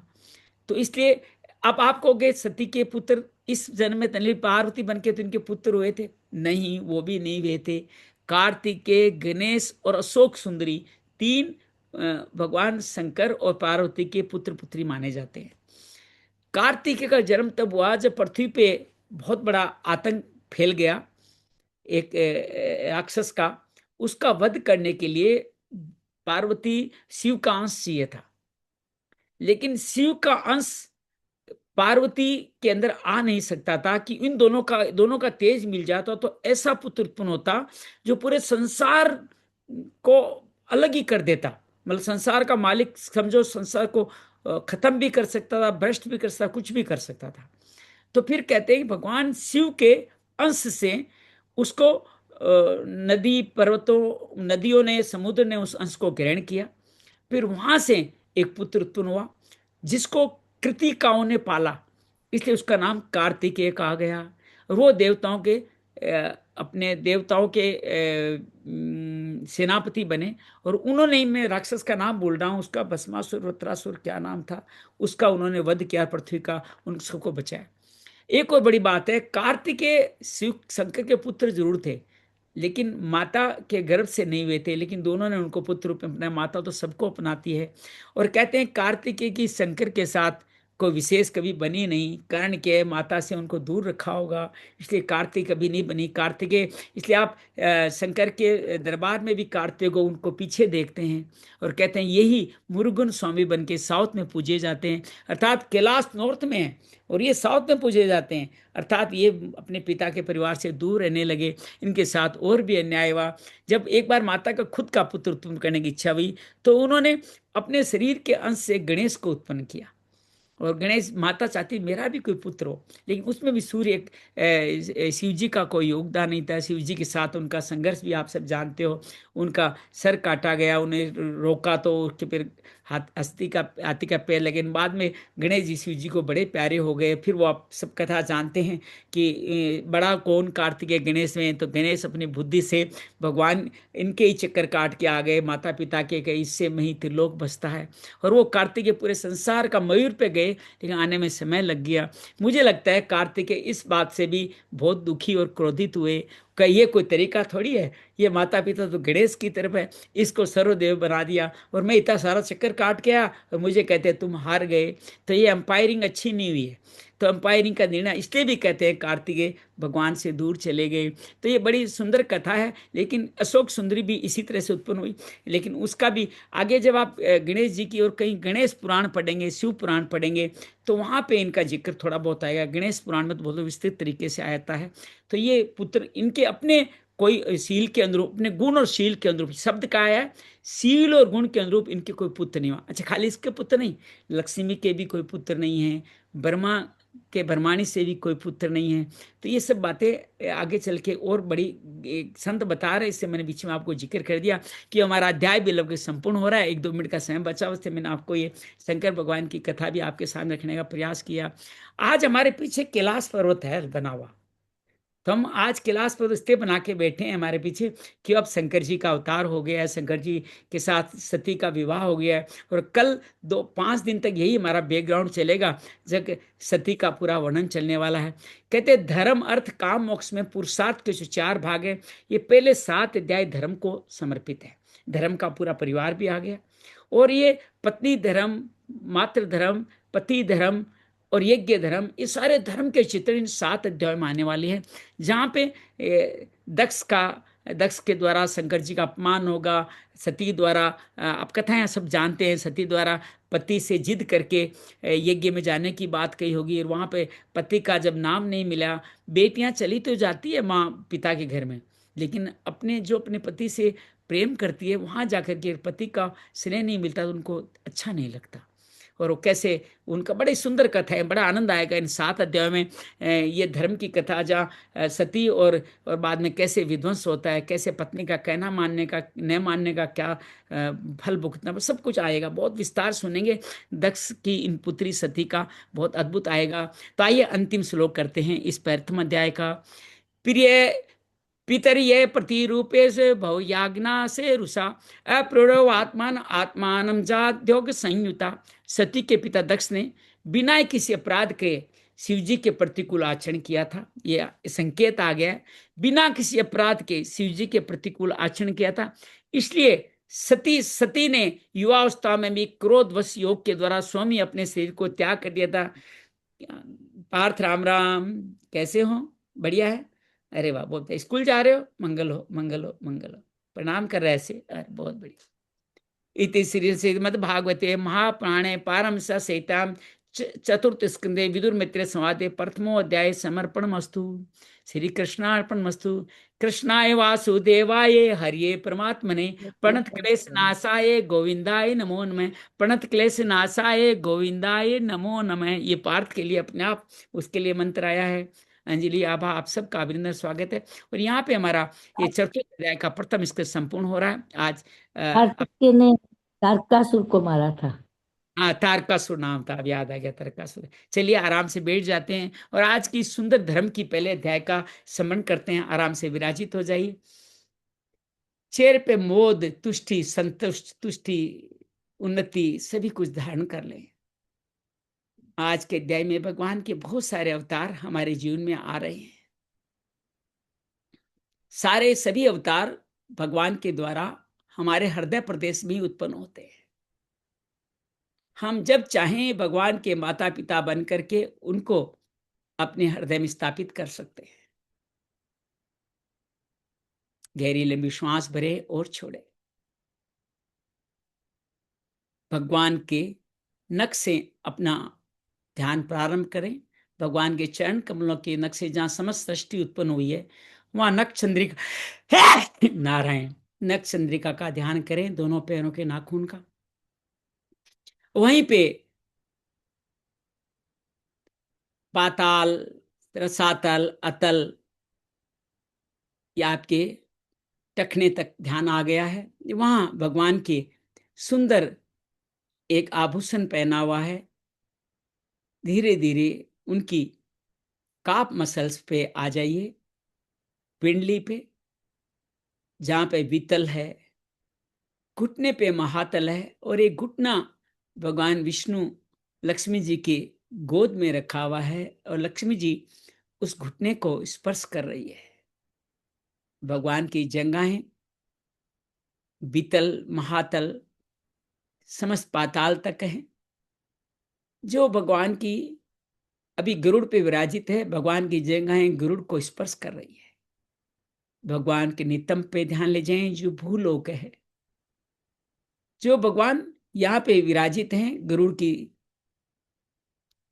तो इसलिए अब आप कहोगे सती के पुत्र इस जन्म में तनली पार्वती बन के तो इनके पुत्र हुए थे? नहीं, वो भी नहीं हुए थे। कार्तिकेय, गणेश और अशोक सुंदरी 3 भगवान शंकर और पार्वती के पुत्र पुत्री माने जाते हैं। कार्तिकेय का जन्म तब हुआ जब पृथ्वी पे बहुत बड़ा आतंक फैल गया एक राक्षस का। उसका वध करने के लिए पार्वती शिव का अंश चाहिए था, लेकिन शिव का अंश पार्वती के अंदर आ नहीं सकता था कि इन दोनों का तेज मिल जाता तो ऐसा पुत्र उत्पन्न होता जो पूरे संसार को अलग ही कर देता। मतलब संसार का मालिक समझो, संसार को खत्म भी कर सकता था, भ्रष्ट भी कर सकता, कुछ भी कर सकता था। तो फिर कहते हैं कि भगवान शिव के अंश से उसको नदी पर्वतों नदियों ने समुद्र ने उस अंश को ग्रहण किया। फिर वहां से एक पुत्र उत्पन्न हुआ जिसको कृतिकाओं ने पाला, इसलिए उसका नाम कार्तिकेय कहा गया। वो देवताओं के अपने देवताओं के सेनापति बने और उन्होंने ही, मैं राक्षस का नाम बोल रहा हूँ, उसका भस्मासुर रुद्रासुर क्या नाम था, उसका उन्होंने वध किया, पृथ्वी का उन सबको बचाया। एक और बड़ी बात है, कार्तिकेय शिव शंकर के पुत्र जरूर थे लेकिन माता के गर्भ से नहीं हुए थे, लेकिन दोनों ने उनको पुत्र रूप में अपनाया। माता तो सबको अपनाती है। और कहते हैं कार्तिकेय की शंकर के साथ कोई विशेष कभी बनी नहीं, कारण क्या है, माता से उनको दूर रखा होगा, इसलिए कार्तिक कभी नहीं बनी कार्तिकेय। इसलिए आप शंकर के दरबार में भी कार्तिक को उनको पीछे देखते हैं और कहते हैं यही मुरुगन स्वामी बन के साउथ में पूजे जाते हैं, अर्थात कैलाश नॉर्थ में है और ये साउथ में पूजे जाते हैं। अर्थात ये अपने पिता के परिवार से दूर रहने लगे। इनके साथ और भी अन्याय हुआ। जब एक बार माता का खुद का पुत्र उत्पन्न करने की इच्छा हुई तो उन्होंने अपने शरीर के अंश से गणेश को उत्पन्न किया। और गणेश माता चाहती मेरा भी कोई पुत्र हो, लेकिन उसमें भी सूर्य शिव जी का कोई योगदान नहीं था। शिव जी के साथ उनका संघर्ष भी आप सब जानते हो। उनका सर काटा गया, उन्हें रोका तो उसके फिर हाथी का पैर, लेकिन बाद में गणेश जी शिव जी को बड़े प्यारे हो गए। फिर वो आप सब कथा जानते हैं कि बड़ा कौन कार्तिकेय गणेश में, तो गणेश अपनी बुद्धि से भगवान इनके ही चक्कर काट के आ गए, माता पिता के गए, इससे मही त्रिलोक बसता है। और वो कार्तिकेय पूरे संसार का मयूर पे गए, लेकिन आने में समय लग गया। मुझे लगता है कार्तिकेय इस बात से भी बहुत दुखी और क्रोधित हुए कि ये कोई तरीका थोड़ी है, ये माता पिता तो गणेश की तरफ है, इसको सर्वदेव बना दिया और मैं इतना सारा चक्कर काट के आया और मुझे कहते हैं तुम हार गए। तो ये अंपायरिंग अच्छी नहीं हुई है। तो अंपायरिंग का निर्णय इसलिए भी कहते हैं कार्तिकेय भगवान से दूर चले गए। तो ये बड़ी सुंदर कथा है। लेकिन अशोक सुंदरी भी इसी तरह से उत्पन्न हुई, लेकिन उसका भी आगे जब आप गणेश जी की और कहीं गणेश पुराण पढ़ेंगे, शिव पुराण पढ़ेंगे, तो वहाँ पे इनका जिक्र थोड़ा बहुत आएगा। गणेश पुराण में तो बहुत विस्तृत तरीके से आता है। तो ये पुत्र इनके अपने कोई शील के अनुरूप, अपने गुण और शील के अनुरूप, शब्द का आया है शील और गुण के अनुरूप इनके कोई पुत्र नहीं हुआ। अच्छा, खाली इसके पुत्र नहीं, लक्ष्मी के भी कोई पुत्र नहीं है, ब्रह्मा के ब्रह्माणी से भी कोई पुत्र नहीं है। तो ये सब बातें आगे चल के और बड़ी एक संत बता रहे, इससे मैंने बीच में आपको जिक्र कर दिया कि हमारा अध्याय भी लगभग संपूर्ण हो रहा है। 1-2 मिनट का समय बचा, उससे मैंने आपको ये शंकर भगवान की कथा भी आपके सामने रखने का प्रयास किया। आज हमारे पीछे कैलाश पर्वत है बना हुआ, तो हम आज कैलाश पर्वत इसलिए बना के बैठे हैं हमारे पीछे कि अब शंकर जी का अवतार हो गया है, शंकर जी के साथ सती का विवाह हो गया है। और कल 2-5 दिन तक यही हमारा बैकग्राउंड चलेगा, जब सती का पूरा वर्णन चलने वाला है। कहते धर्म अर्थ काम मोक्ष में पुरुषार्थ के जो 4 भाग है, ये पहले 7 अध्याय धर्म को समर्पित है। धर्म का पूरा परिवार भी आ गया और ये पत्नी धर्म, मातृ धर्म, पति धर्म और यज्ञ धर्म, ये सारे धर्म के चित्र इन 7 अध्याय में आने वाले हैं, जहाँ पे दक्ष के द्वारा शंकर जी का अपमान होगा, सती द्वारा, आप कथाएं सब जानते हैं, सती द्वारा पति से जिद करके यज्ञ में जाने की बात कही होगी, और वहाँ पे पति का जब नाम नहीं मिला, बेटियां चली तो जाती है माँ पिता के घर में, लेकिन अपने पति से प्रेम करती है, वहाँ जाकर के पति का स्नेह नहीं मिलता तो उनको अच्छा नहीं लगता। और वो कैसे, उनका बड़ी सुंदर कथा है, बड़ा आनंद आएगा इन 7 अध्यायों में। ये धर्म की कथा, जहाँ सती और बाद में कैसे विध्वंस होता है, कैसे पत्नी का कहना मानने का न मानने का क्या फल भुगतना, सब कुछ आएगा, बहुत विस्तार सुनेंगे। दक्ष की इन पुत्री सती का बहुत अद्भुत आएगा। तो आइए अंतिम श्लोक करते हैं इस प्रथम अध्याय का। प्रिय पितरिये प्रतिरूपे से भवयाज्ञा से रुषा अप्रणव आत्मान आत्मान जाद्योग संयुता। सती के पिता दक्ष ने बिना किसी अपराध के शिव जी के प्रतिकूल आचरण किया था। ये संकेत आ गया, बिना किसी अपराध के शिव जी के प्रतिकूल आचरण किया था, इसलिए सती ने युवावस्था में भी क्रोधवश योग के द्वारा स्वयं अपने शरीर को त्याग कर दिया था। पार्थ राम राम, कैसे हो? बढ़िया है, अरे वाह, बोलते स्कूल जा रहे हो? मंगल हो मंगल हो मंगल हो, प्रणाम कर रहे ऐसे, अरे बहुत बढ़िया। इति श्री श्रीमद् भागवते महापुराणे पारमहंस संहितां चतुर्थ स्कंदे विदुर मित्र संवादे प्रथमो अध्याय समर्पणमस्तु। श्री कृष्णार्पणमस्तु। कृष्णाय वासुदेवाय हरिये परमात्मने प्रणत क्लेश नाशाय गोविंदाय नमो नमः। प्रणत क्लेश नाशाय गोविंदाय नमो नमः। ये पार्थ के लिए अपने आप उसके लिए मंत्र आया है। अंजलि आभा, आप सबका अभिनंदन, स्वागत है। और यहाँ पे हमारा ये चतुर्थ अध्याय का प्रथम स्कंद संपूर्ण हो रहा है आज। कार्तिकेय ने तारकासुर को मारा था। हाँ, तारकासुर नाम था, अब याद आ गया, तारकासुर। चलिए आराम से बैठ जाते हैं और आज की सुंदर धर्म की पहले अध्याय का स्मरण करते हैं। आराम से विराजित हो जाइए। चेहरे पे मोद, तुष्टि, संतुष्ट, तुष्टि, उन्नति सभी कुछ धारण कर लें। आज के अध्याय में भगवान के बहुत सारे अवतार हमारे जीवन में आ रहे हैं। सारे सभी अवतार भगवान के द्वारा हमारे हृदय प्रदेश में उत्पन्न होते हैं। हम जब चाहें भगवान के माता पिता बन करके उनको अपने हृदय में स्थापित कर सकते हैं। गहरी लंबी श्वास भरे और छोड़े। भगवान के नख से अपना ध्यान प्रारंभ करें। भगवान के चरण कमलों के नख से जहां समस्त सृष्टि उत्पन्न हुई है, वहां नख चंद्रिका नारायण नख चंद्रिका का ध्यान करें, दोनों पैरों के नाखून का। वहीं पे पाताल, रसातल, अतल, या आपके टखने तक ध्यान आ गया है। वहां भगवान के सुंदर एक आभूषण पहना हुआ है। धीरे धीरे उनकी काप मसल्स पे आ जाइए, पिंडली पे, जहां पे बीतल है, घुटने पे महातल है, और एक घुटना भगवान विष्णु लक्ष्मी जी के गोद में रखा हुआ है, और लक्ष्मी जी उस घुटने को स्पर्श कर रही है। भगवान की जंघाएं, बीतल, महातल, समस्त पाताल तक है। जो भगवान की अभी गरुड़ पे विराजित है, भगवान की जंघाएं गरुड़ को स्पर्श कर रही है। भगवान के नितंब पे ध्यान ले जाएं, जो भूलोक है। जो भगवान यहाँ पे विराजित हैं गरुड़ की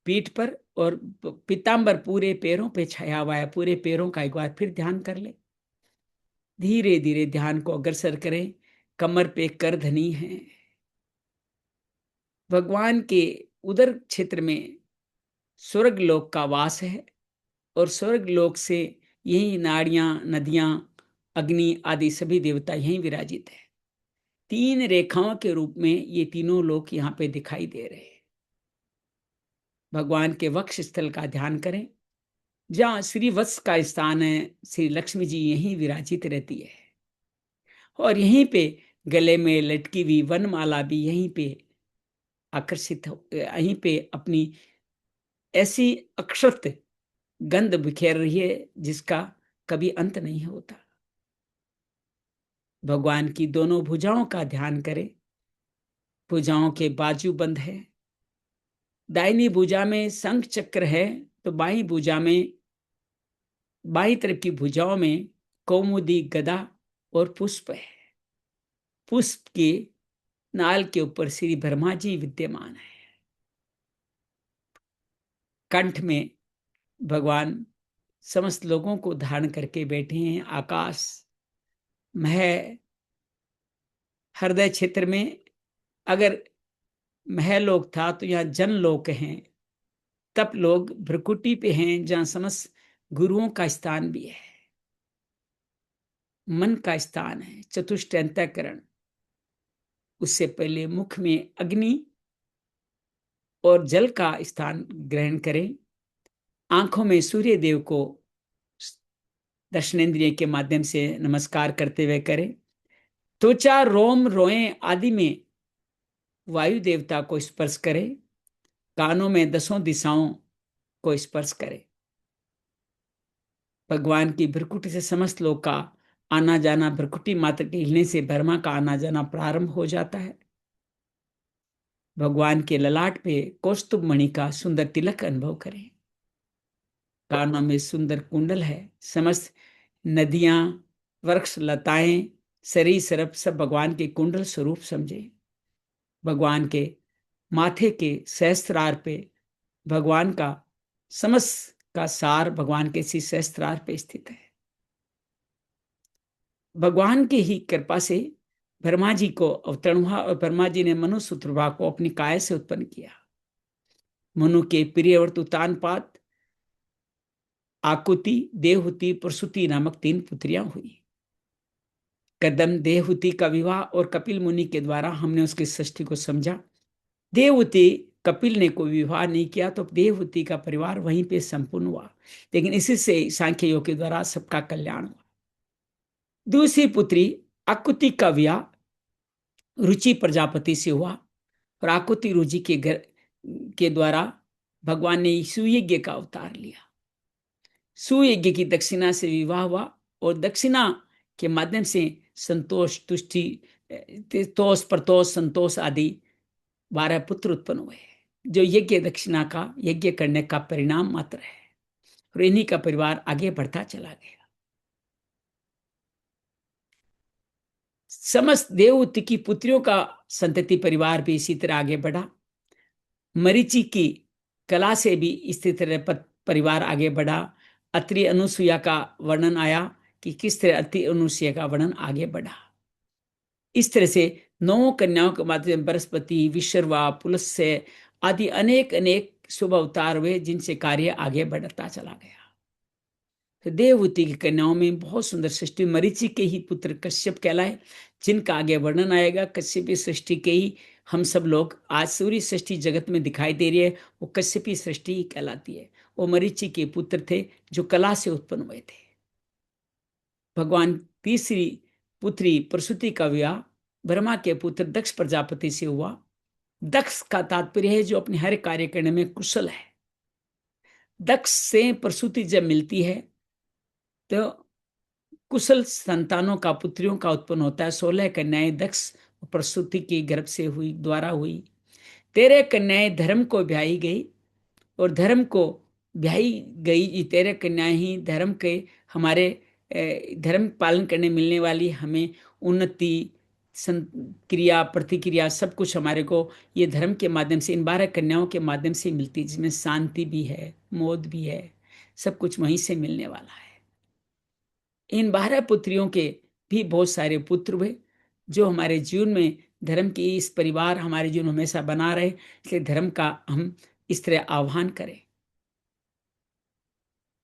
पीठ पर, और पीतांबर पूरे पैरों पे छाया हुआ है। पूरे पैरों का एक बार फिर ध्यान कर ले। धीरे धीरे ध्यान को अग्रसर करें। कमर पे करधनी है। भगवान के उदर क्षेत्र में स्वर्ग लोक का वास है, और स्वर्ग लोक से यही नाड़ियां, नदियां, अग्नि आदि सभी देवता यहीं विराजित है। 3 रेखाओं के रूप में ये तीनों लोक यहाँ पे दिखाई दे रहे हैं। भगवान के वक्ष स्थल का ध्यान करें, जहाँ श्री वत्स का स्थान है। श्री लक्ष्मी जी यहीं विराजित रहती है, और यहीं पे गले में लटकी हुई वनमाला भी यहीं पे आकर्षित हो, यहीं पे अपनी ऐसी अक्षत गंध बिखेर रही है जिसका कभी अंत नहीं होता। भगवान की दोनों भुजाओं का ध्यान करें, भुजाओं के बाजू बंद है। दाहिनी भुजा में शंख चक्र है, तो बाई भुजा में, बाई तरफ की भुजाओं में कौमुदी गदा और पुष्प है। पुष्प के नाल के ऊपर श्री ब्रह्मा जी विद्यमान है। कंठ में भगवान समस्त लोगों को धारण करके बैठे हैं। आकाश मह हृदय क्षेत्र में अगर महलोक था तो यहाँ जनलोक हैं। तप लोग भ्रकुटी पे हैं, जहां समस्त गुरुओं का स्थान भी है, मन का स्थान है, चतुष्ट अंतःकरण। उससे पहले मुख में अग्नि और जल का स्थान ग्रहण करें। आंखों में सूर्य देव को दर्शनेंद्रिय के माध्यम से नमस्कार करते हुए करें। त्वचा रोम रोए आदि में वायु देवता को स्पर्श करें। कानों में दसों दिशाओं को स्पर्श करें। भगवान की भ्रकुटी से समस्त लोग का आना जाना, भ्रकुटी मात्र के हिलने से ब्रह्मा का आना जाना प्रारंभ हो जाता है। भगवान के ललाट पे कौस्तुभ मणि का सुंदर तिलक अनुभव करें। कानों में सुंदर कुंडल है। समस्त नदियां, वृक्ष, लताएं, सरी सरप सब भगवान के कुंडल स्वरूप समझे। भगवान के माथे के सहस्त्रार पे भगवान का समस्त का सार भगवान के इसी सहस्त्रार पे स्थित है। भगवान की ही कृपा से ब्रह्मा जी को अवतरण हुआ और ब्रह्मा जी ने मनु सूत्रभा को अपनी काय से उत्पन्न किया। मनु के प्रिय और तुतानपाद, आकुति, देवहूति, प्रसूति नामक 3 पुत्रियां हुई। कदम देवहूति का विवाह और कपिल मुनि के द्वारा हमने उसकी सृष्टि को समझा। देवहूति कपिल ने कोई विवाह नहीं किया तो देवहूति का परिवार वहीं पे संपूर्ण हुआ, लेकिन इसी से सांख्य योग के द्वारा सबका कल्याण हुआ। दूसरी पुत्री आकुति का विवाह रुचि प्रजापति से हुआ और आकुति रुचि के घर के द्वारा भगवान ने सुयज्ञ का अवतार लिया। सुयज्ञ की दक्षिणा से विवाह हुआ और दक्षिणा के माध्यम से संतोष, तुष्टि, तोष, प्रतोष, संतोष आदि 12 पुत्र उत्पन्न हुए, जो यज्ञ दक्षिणा का, यज्ञ करने का परिणाम मात्र है। और इन्हीं का परिवार आगे बढ़ता चला गया। समस्त देवहूति की पुत्रियों का संतति परिवार भी इसी तरह आगे बढ़ा। मरीचि की कला से भी इसी तरह परिवार आगे बढ़ा। अत्रि अनुसुईया का वर्णन आया कि किस तरह अत्रि अनुसुईया का वर्णन आगे बढ़ा। इस तरह से 9 कन्याओं के माध्यम बृहस्पति, विश्रवा, पुलस्त्य आदि अनेक अनेक शुभ अवतार हुए, जिनसे कार्य आगे बढ़ता चला गया। तो देवहूति की कन्याओं में बहुत सुंदर सृष्टि। मरीचि के ही पुत्र कश्यप कहलाए, जिनका आगे वर्णन आएगा। कश्यपी सृष्टि के ही हम सब लोग आज सूर्य सृष्टि जगत में दिखाई दे रही है, वो कश्यपी सृष्टि ही कहलाती है। वो मरीचि के पुत्र थे जो कला से उत्पन्न हुए थे। भगवान तीसरी पुत्री प्रसूति का विवाह ब्रह्मा के पुत्र दक्ष प्रजापति से हुआ। दक्ष का तात्पर्य है जो अपने हर कार्य करने में कुशल है। दक्ष से प्रसूति जब मिलती है तो कुशल संतानों का, पुत्रियों का उत्पन्न होता है। 16 कन्याएं दक्ष प्रसूति के गर्भ से हुई, द्वारा हुई। 13 कन्याएं धर्म को ब्याही गई और धर्म को ब्याही गई। ये 13 कन्याएं ही धर्म के, हमारे धर्म पालन करने मिलने वाली हमें उन्नति, क्रिया, प्रतिक्रिया सब कुछ हमारे को ये धर्म के माध्यम से, इन 12 कन्याओं के माध्यम से मिलती है, जिसमें शांति भी है, मोद भी है, सब कुछ वहीं से मिलने वाला है। इन 12 पुत्रियों के भी बहुत सारे पुत्र हुए, जो हमारे जीवन में धर्म की इस परिवार हमारे जीवन में हमेशा बना रहे, इसलिए धर्म का हम इस तरह आह्वान करें।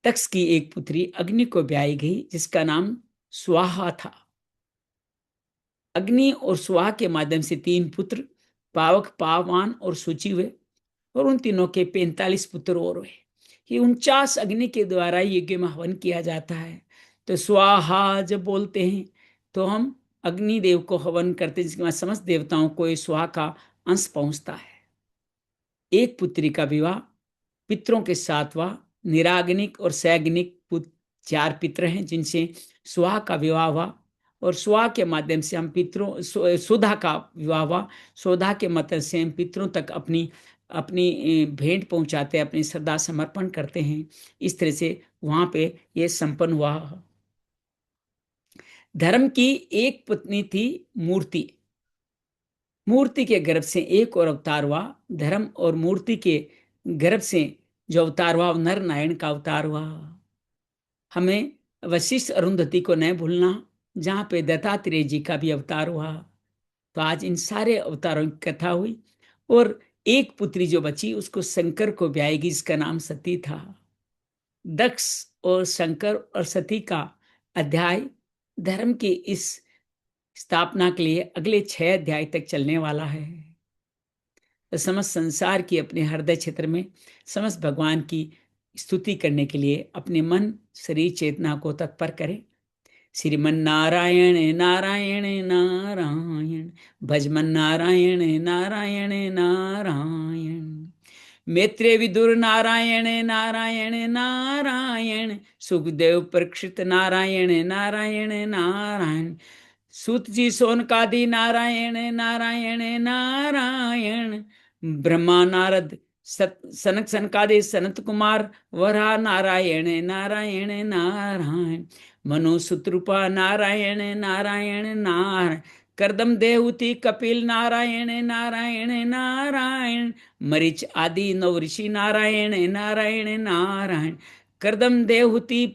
दक्ष की एक पुत्री अग्नि को ब्याही गई, जिसका नाम स्वाहा था। अग्नि और स्वाहा के माध्यम से 3 पुत्र पावक, पावमान और सूची हुए, और उन तीनों के 45 पुत्र और हुए। ये 49 अग्नि के द्वारा यज्ञ में हवन किया जाता है। तो स्वाहा जब बोलते हैं तो हम अग्निदेव को हवन करते हैं, जिसके बाद समस्त देवताओं को ये स्वाहा का अंश पहुंचता है। एक पुत्री का विवाह पितरों के साथ हुआ। निराग्निक और सैग्निक 4 पितर हैं, जिनसे स्वाहा का विवाह हुआ। और सुहा के माध्यम से हम पितरों, सुधा का विवाह हुआ, सुधा के माध्यम से हम पितरों तक अपनी अपनी भेंट पहुंचाते हैं, अपनी श्रद्धा समर्पण करते हैं। इस तरह से वहां पे ये संपन्न हुआ। धर्म की एक पत्नी थी मूर्ति, मूर्ति के गर्भ से एक और अवतार हुआ। धर्म और मूर्ति के गर्भ से जो अवतार हुआ वो नर नारायण का अवतार हुआ। हमें वशिष्ठ अरुंधति को न भूलना, जहां पे दत्तात्रेय जी का भी अवतार हुआ। तो आज इन सारे अवतारों की कथा हुई, और एक पुत्री जो बची उसको शंकर को ब्याएगी, जिसका नाम सती था। दक्ष और शंकर और सती का अध्याय धर्म की इस स्थापना के लिए अगले 6 अध्याय तक चलने वाला है। तो समस्त संसार की अपने हृदय क्षेत्र में समस्त भगवान की स्तुति करने के लिए अपने मन, शरीर, चेतना को तत्पर करें। श्रीमन नारायण नारायण नारायण, भजमन नारायण नारायण नारायण, मैत्रेय विदुर नारायण नारायण नारायण, सुखदेव परीक्षित नारायण नारायण नारायण, सूत जी सोनकादि नारायण नारायण नारायण, ब्रह्मा नारद सनक सनकादि सनत कुमार वरा नारायण नारायण नारायण, मनु सुतरूपा नारायण नारायण नारायण, करदम देवहूति कपिल नारायण नारायण नारायण, मरीच आदि नव ऋषि नारायण नारायण नारायण, करदम देवहूति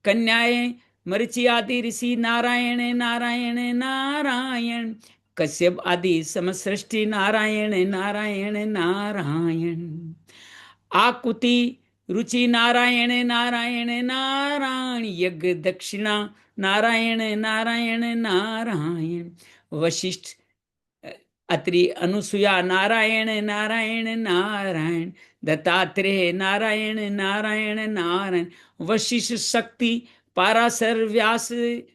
कन्याएं मरीचि आदि ऋषि नारायण नारायण नारायण, कश्यप आदि समसृष्टि नारायण नारायण नारायण, आकुति रुचि नारायण नारायण नारायण, यज्ञ दक्षिणा नारायण नारायण नारायण, वशिष्ठ अत्रि अनुसुया नारायण नारायण नारायण, दत्तात्रेय नारायण नारायण नारायण, वशिष्ठ शक्ति पाराशर व्यास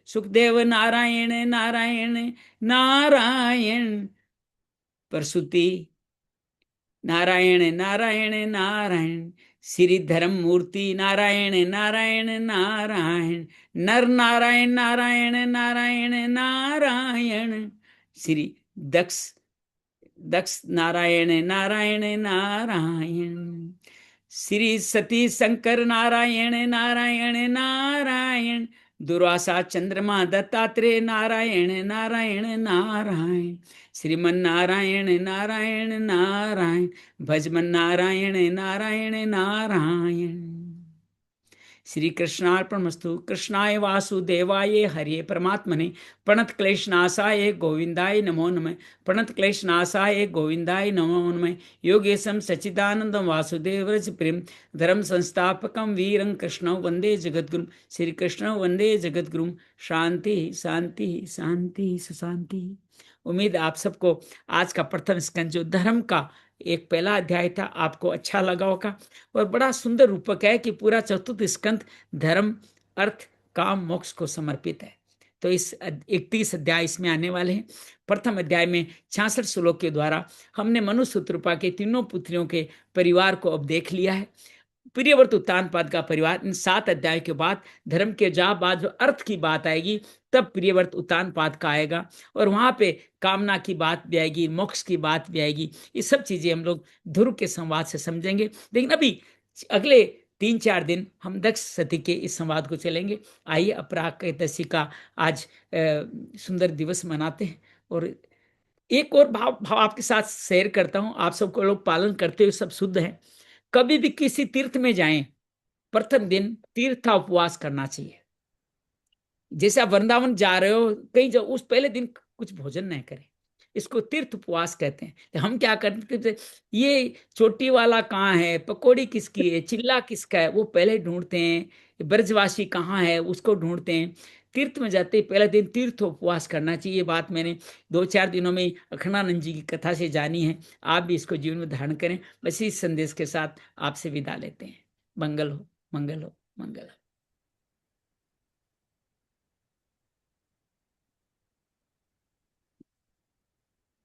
सुखदेव नारायण नारायण नारायण, प्रसूति नारायण नारायण नारायण, श्री धर्म मूर्ति नारायण नारायण नारायण, नर नारायण नारायण नारायण नारायण, श्री दक्ष दक्ष नारायण नारायण नारायण, श्री सती शंकर नारायण नारायण नारायण, दुर्वासा चंद्रमा दत्तात्रेय नारायण नारायण नारायण, श्रीमन नारायण नारायण नारायण, भजमन नारायण नारायण नारायण। श्री कृष्णार्पणमस्तु। कृष्णाय वासुदेवाय हरे परमात्मने प्रणत क्लेशनाशाय गोविंदाय नमो नमः, प्रणत क्लेशनाशाय गोविंदाय नमो नमः, योगेशं सच्चिदानंदं वासुदेव रज प्रेम धर्म संस्थापकं वीरं कृष्णं वंदे जगद्गुरुं, श्री कृष्ण वंदे जगद्गुरुं। शांति शांति शांति शांति। उम्मीद आप सबको आज का प्रथम स्कंद जो धर्म का एक पहला अध्याय था आपको अच्छा लगा होगा, और बड़ा सुंदर रूपक है कि पूरा चतुर्थ स्कंद धर्म, अर्थ, काम, मोक्ष को समर्पित है। तो इस 31 अध्याय इसमें आने वाले हैं। प्रथम अध्याय में 66 श्लोक के द्वारा हमने मनु सुतरूपा के तीनों पुत्रियों के परिवार को अब देख लिया है। प्रियव्रत उत्तानपाद का परिवार, इन 7 अध्याय के बाद धर्म के बाद जो अर्थ की बात आएगी तब प्रियव्रत उत्तानपाद का आएगा, और वहां पे कामना की बात भी आएगी, मोक्ष की बात भी आएगी। ये सब चीजें हम लोग ध्रुव के संवाद से समझेंगे। लेकिन अभी अगले 3-4 दिन हम दक्ष सती के इस संवाद को चलेंगे। आइए अपराकेतसी का आज सुंदर दिवस मनाते हैं, और एक और भाव आपके साथ शेयर करता हूं। आप सबको लोग पालन करते हुए सब शुद्ध है। कभी भी किसी तीर्थ में जाएं, प्रथम दिन तीर्थ उपवास करना चाहिए। जैसे आप वृंदावन जा रहे हो, कहीं जाओ, उस पहले दिन कुछ भोजन नहीं करें, इसको तीर्थ उपवास कहते हैं। तो हम क्या करते हैं, ये चोटी वाला कहाँ है, पकौड़ी किसकी है, चिल्ला किसका है, वो पहले ढूंढते हैं। ब्रजवासी कहाँ है उसको ढूंढते हैं। तीर्थ में जाते ही पहले दिन तीर्थ उपवास करना चाहिए। बात मैंने 2-4 दिनों में अखंडानंद जी की कथा से जानी है। आप भी इसको जीवन में धारण करें। बस इस संदेश के साथ आपसे विदा लेते हैं। मंगल हो, मंगल हो, मंगल हो।